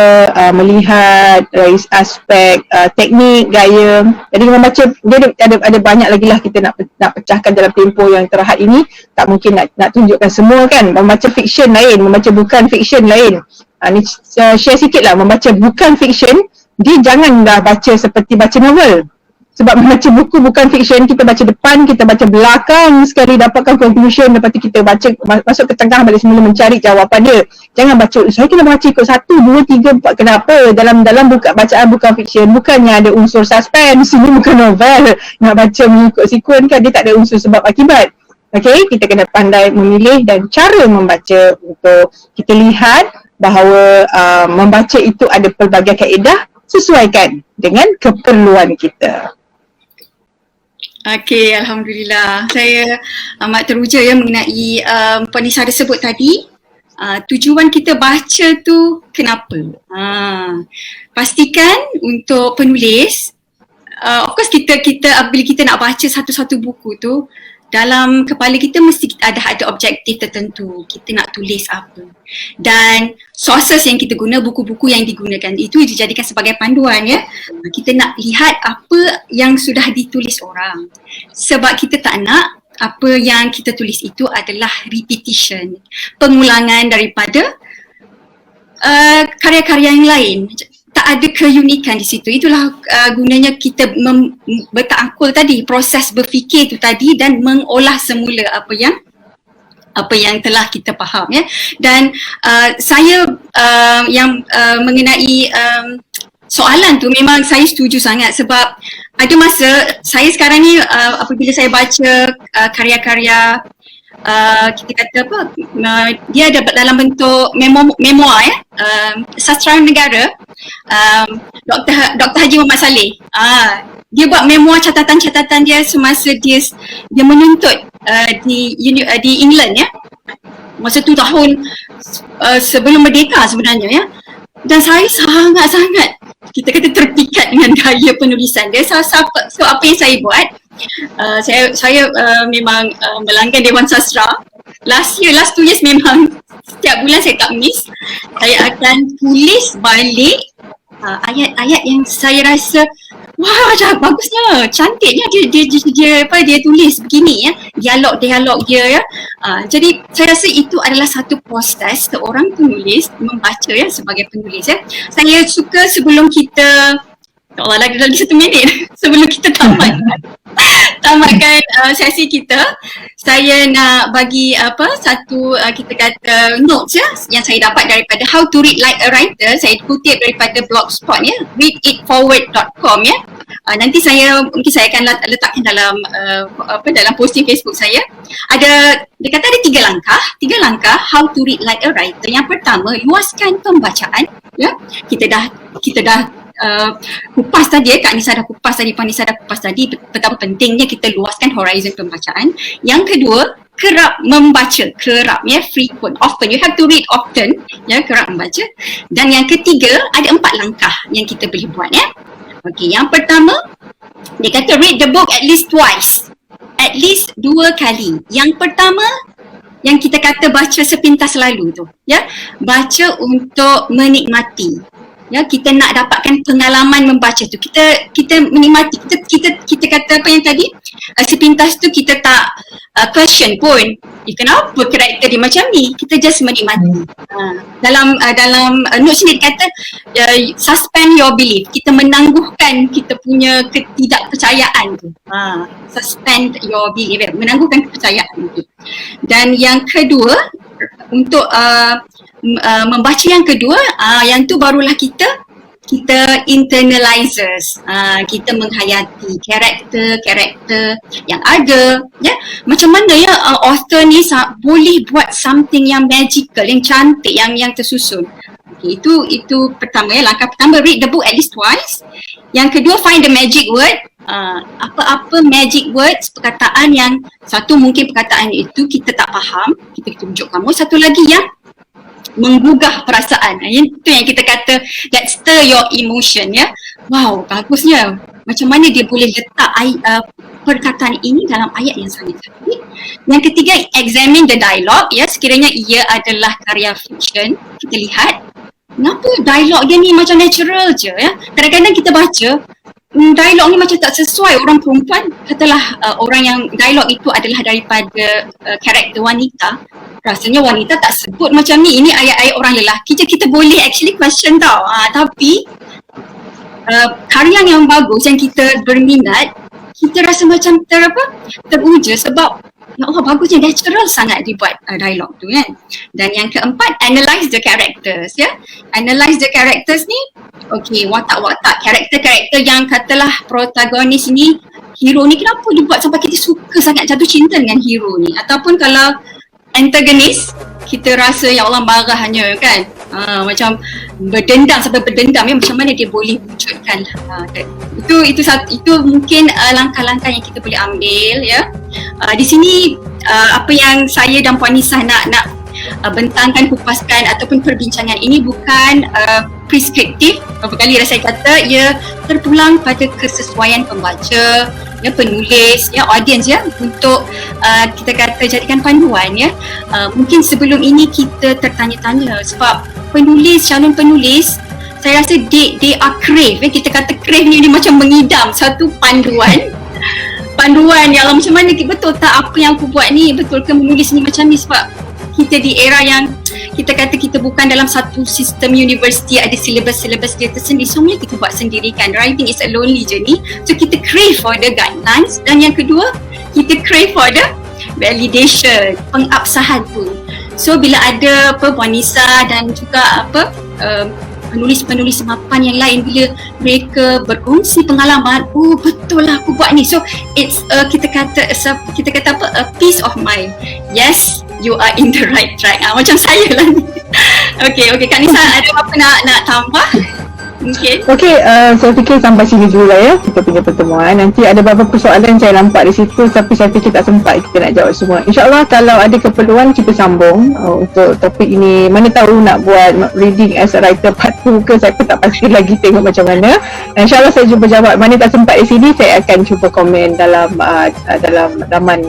melihat dari aspek teknik, gaya. Jadi membaca dia ada banyak lagi lah kita nak pecahkan dalam tempoh yang terhad ini. Tak mungkin nak tunjukkan semua kan. Membaca fiksyen lain, membaca bukan fiksyen lain. Ni share sikit lah. Membaca bukan fiksyen, dia jangan dah baca seperti baca novel. Sebab membaca buku bukan fiksyen, kita baca depan, kita baca belakang sekali dapatkan conclusion, lepas tu kita baca masuk ke tengah balik semula mencari jawapan dia. Jangan baca, saya kena baca ikut 1, 2, 3, 4, kenapa? Dalam bacaan bukan fiksyen, bukannya ada unsur suspense, ini bukan novel. Nak baca mengikut sekuen kan, dia tak ada unsur sebab akibat. Okay, kita kena pandai memilih dan cara membaca untuk kita lihat bahawa membaca itu ada pelbagai kaedah, sesuaikan dengan keperluan kita. Okey, Alhamdulillah. Saya amat teruja ya mengenai Puan Nisa sebut tadi. Tujuan kita baca tu kenapa? Pastikan untuk penulis, of course kita bila kita nak baca satu-satu buku tu, dalam kepala kita mesti ada objektif tertentu. Kita nak tulis apa. Dan sources yang kita guna, buku-buku yang digunakan itu dijadikan sebagai panduan ya. Kita nak lihat apa yang sudah ditulis orang. Sebab kita tak nak apa yang kita tulis itu adalah repetition, pengulangan daripada karya-karya yang lain. Tak ada keunikan di situ. Itulah gunanya kita bertakul tadi, proses berfikir tu tadi dan mengolah semula apa yang telah kita faham ya. Dan saya yang mengenai soalan tu memang saya setuju sangat sebab ada masa saya sekarang ni apabila saya baca karya-karya kita kata apa, dia ada dalam bentuk memoir ya, sastrawan negara, Dr. Haji Muhammad Saleh. Dia buat memoir catatan-catatan dia semasa dia menuntut di England ya. Masa tu tahun sebelum merdeka sebenarnya ya. Dan saya sangat-sangat kita kata terpikat dengan gaya penulisan dia. So apa yang saya buat, saya memang melanggan Dewan Sastra. Last 2 years memang setiap bulan saya tak miss. Saya akan tulis balik ayat-ayat yang saya rasa wah, bagusnya, cantiknya dia tulis begini ya, dialog dia ya. Jadi saya rasa itu adalah satu proses seorang penulis membaca ya, sebagai penulis ya. Saya suka sebelum kita, ya Allah, lagi 1 minit sebelum kita tamatkan sesi kita, saya nak bagi satu kita kata notes ya yang saya dapat daripada How to Read Like a Writer. Saya kutip daripada blogspot ya, readitforward.com ya. Nanti mungkin saya akan letakkan dalam dalam posting Facebook saya. Dia kata ada 3 langkah how to read like a writer. Yang pertama, luaskan pembacaan ya. Kita dah kupas tadi ya, Kak Nisa dah kupas tadi, Puan Nisa dah kupas tadi betapa pentingnya kita luaskan horizon pembacaan. Yang kedua, kerap membaca, ya, frequent, often, you have to read often ya, kerap membaca. Dan yang ketiga, ada 4 langkah yang kita boleh buat ya. Okey, yang pertama dia kata read the book at least twice, at least 2 kali. Yang pertama yang kita kata baca sepintas lalu tu ya, baca untuk menikmati ya, kita nak dapatkan pengalaman membaca tu, kita menikmati, kita kata apa yang tadi, sepintas tu kita tak question pun, kenapa karakter dia macam ni, kita just menikmati. Dalam notes ni kata suspend your belief, kita menangguhkan kita punya ketidakpercayaan tu, suspend your belief, menangguhkan kepercayaan tu. Dan yang kedua, untuk membaca yang kedua, yang tu barulah kita internalizers, kita menghayati karakter yang ada ya. Macam mana ya author ni boleh buat something yang magical, yang cantik, yang tersusun. Okay, itu pertama ya, langkah pertama, read the book at least twice. Yang kedua, find the magic word. Apa-apa magic words, perkataan yang satu mungkin perkataan itu kita tak faham, kita tunjuk kamu. Satu lagi yang menggugah perasaan. Itu yang kita kata that stir your emotion ya. Wow, bagusnya. Macam mana dia boleh letak perkataan ini dalam ayat yang sangat cantik. Yang ketiga, examine the dialogue ya. Sekiranya ia adalah karya fiction, kita lihat kenapa dialog dia ni macam natural je ya. Kadang-kadang kita baca dialog ni macam tak sesuai, orang perempuan, katalah orang yang dialog itu adalah daripada karakter wanita, rasanya wanita tak sebut macam ni, ini ayat-ayat orang lelaki je, kita boleh actually question tau. Tapi karya yang bagus, yang kita berminat, kita rasa macam teruja sebab ya Allah, bagusnya, natural sangat dibuat dialog tu kan. Dan yang keempat, analyze the characters ya. Analyze the characters ni, okay, watak-watak, karakter-karakter yang katalah protagonis ni, hero ni, kenapa dibuat sampai kita suka sangat, jatuh cinta dengan hero ni. Ataupun kalau antagonis, kita rasa ya Allah marahnya kan, macam berdendam sampai berdendam ya, macam mana dia boleh wujudkan. Itu mungkin langkah-langkah yang kita boleh ambil ya. Di sini apa yang saya dan Puan Nisa nak bentangkan, kupaskan ataupun perbincangan ini bukan preskriptif. Beberapa kali saya kata ia terpulang pada kesesuaian pembaca ya, penulis ya, audience ya, untuk kita kata jadikan panduan ya. Mungkin sebelum ini kita tertanya-tanya sebab calon penulis, saya rasa they are crave ya. Kita kata crave ni dia macam mengidam satu panduan ya Allah, macam mana betul tak apa yang aku buat ni, betul ke menulis ni macam ni, sebab kita di era yang kita kata kita bukan dalam satu sistem universiti, ada silibus-silibus dia tersendiri, semuanya kita buat sendiri kan. Writing is a lonely journey, so kita crave for the guidelines. Dan yang kedua, kita crave for the validation, pengabsahan pun. So bila ada Puan Nisa dan juga penulis-penulis mapan yang lain bila mereka berkongsi pengalaman, oh betul lah aku buat ni. So it's kita kata apa, a peace of mind. Yes, you are in the right track. Macam saya lah ni. Okay, Kak Nisa ada apa nak tambah? Mungkin. Okey, saya fikir sampai sini dulu lah ya kita punya pertemuan. Nanti ada beberapa soalan saya nampak di situ tapi saya fikir tak sempat kita nak jawab semua. InsyaAllah kalau ada keperluan kita sambung untuk topik ini. Mana tahu nak buat reading as a writer part 2 ke, saya pun tak pasti lagi tengok macam mana. InsyaAllah saya cuba jawab. Mana tak sempat di sini saya akan cuba komen dalam laman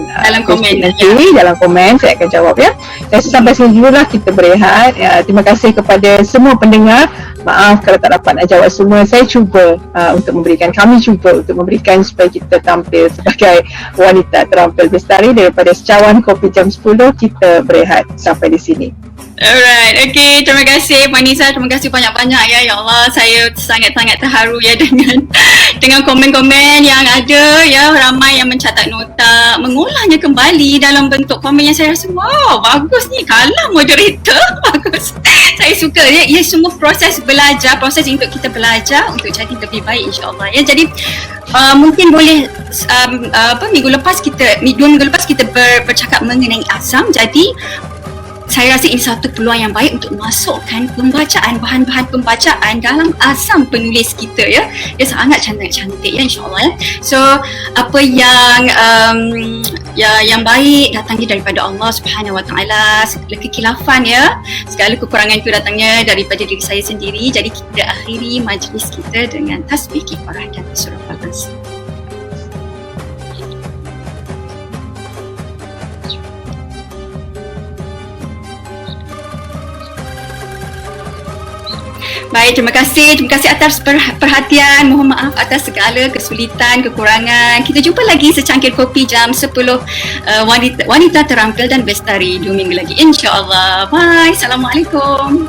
komen nanti, dalam komen saya akan jawab ya. Saya rasa sampai sini dulu lah kita berehat. Terima kasih kepada semua pendengar. Maaf kalau tak dapat nak jawab semua. Saya cuba kami cuba untuk memberikan supaya kita tampil sebagai wanita terampil bestari. Daripada Secawan Kopi Jam 10, kita berehat sampai di sini. Alright, okay, terima kasih Puan Nisa, terima kasih banyak-banyak ya. Ya Allah, saya sangat-sangat terharu ya dengan komen-komen yang ada ya, ramai yang mencatat nota, mengolahnya kembali dalam bentuk komen yang saya rasa wow, bagus ni, kalah moderator, bagus. Saya suka ya, ia semua proses belajar, proses untuk kita belajar untuk jadi lebih baik insya-Allah ya. Jadi mungkin boleh minggu lepas kita bercakap mengenai azam. Jadi saya rasa ini satu peluang yang baik untuk masukkan bahan-bahan pembacaan dalam azam penulis kita ya. Dia sangat cantik ya insya-Allah ya. So apa yang baik datangnya daripada Allah Subhanahu Wa Taala, segala kekilafan ya, segala kekurangan itu datangnya daripada diri saya sendiri. Jadi kita akhiri majlis kita dengan tasbih kifarah dan surah Al-Nas. Baik, terima kasih atas perhatian. Mohon maaf atas segala kesulitan, kekurangan. Kita jumpa lagi secangkir kopi jam 10 wanita terampil dan bestari 2 minggu lagi insya-Allah. Bye. Assalamualaikum.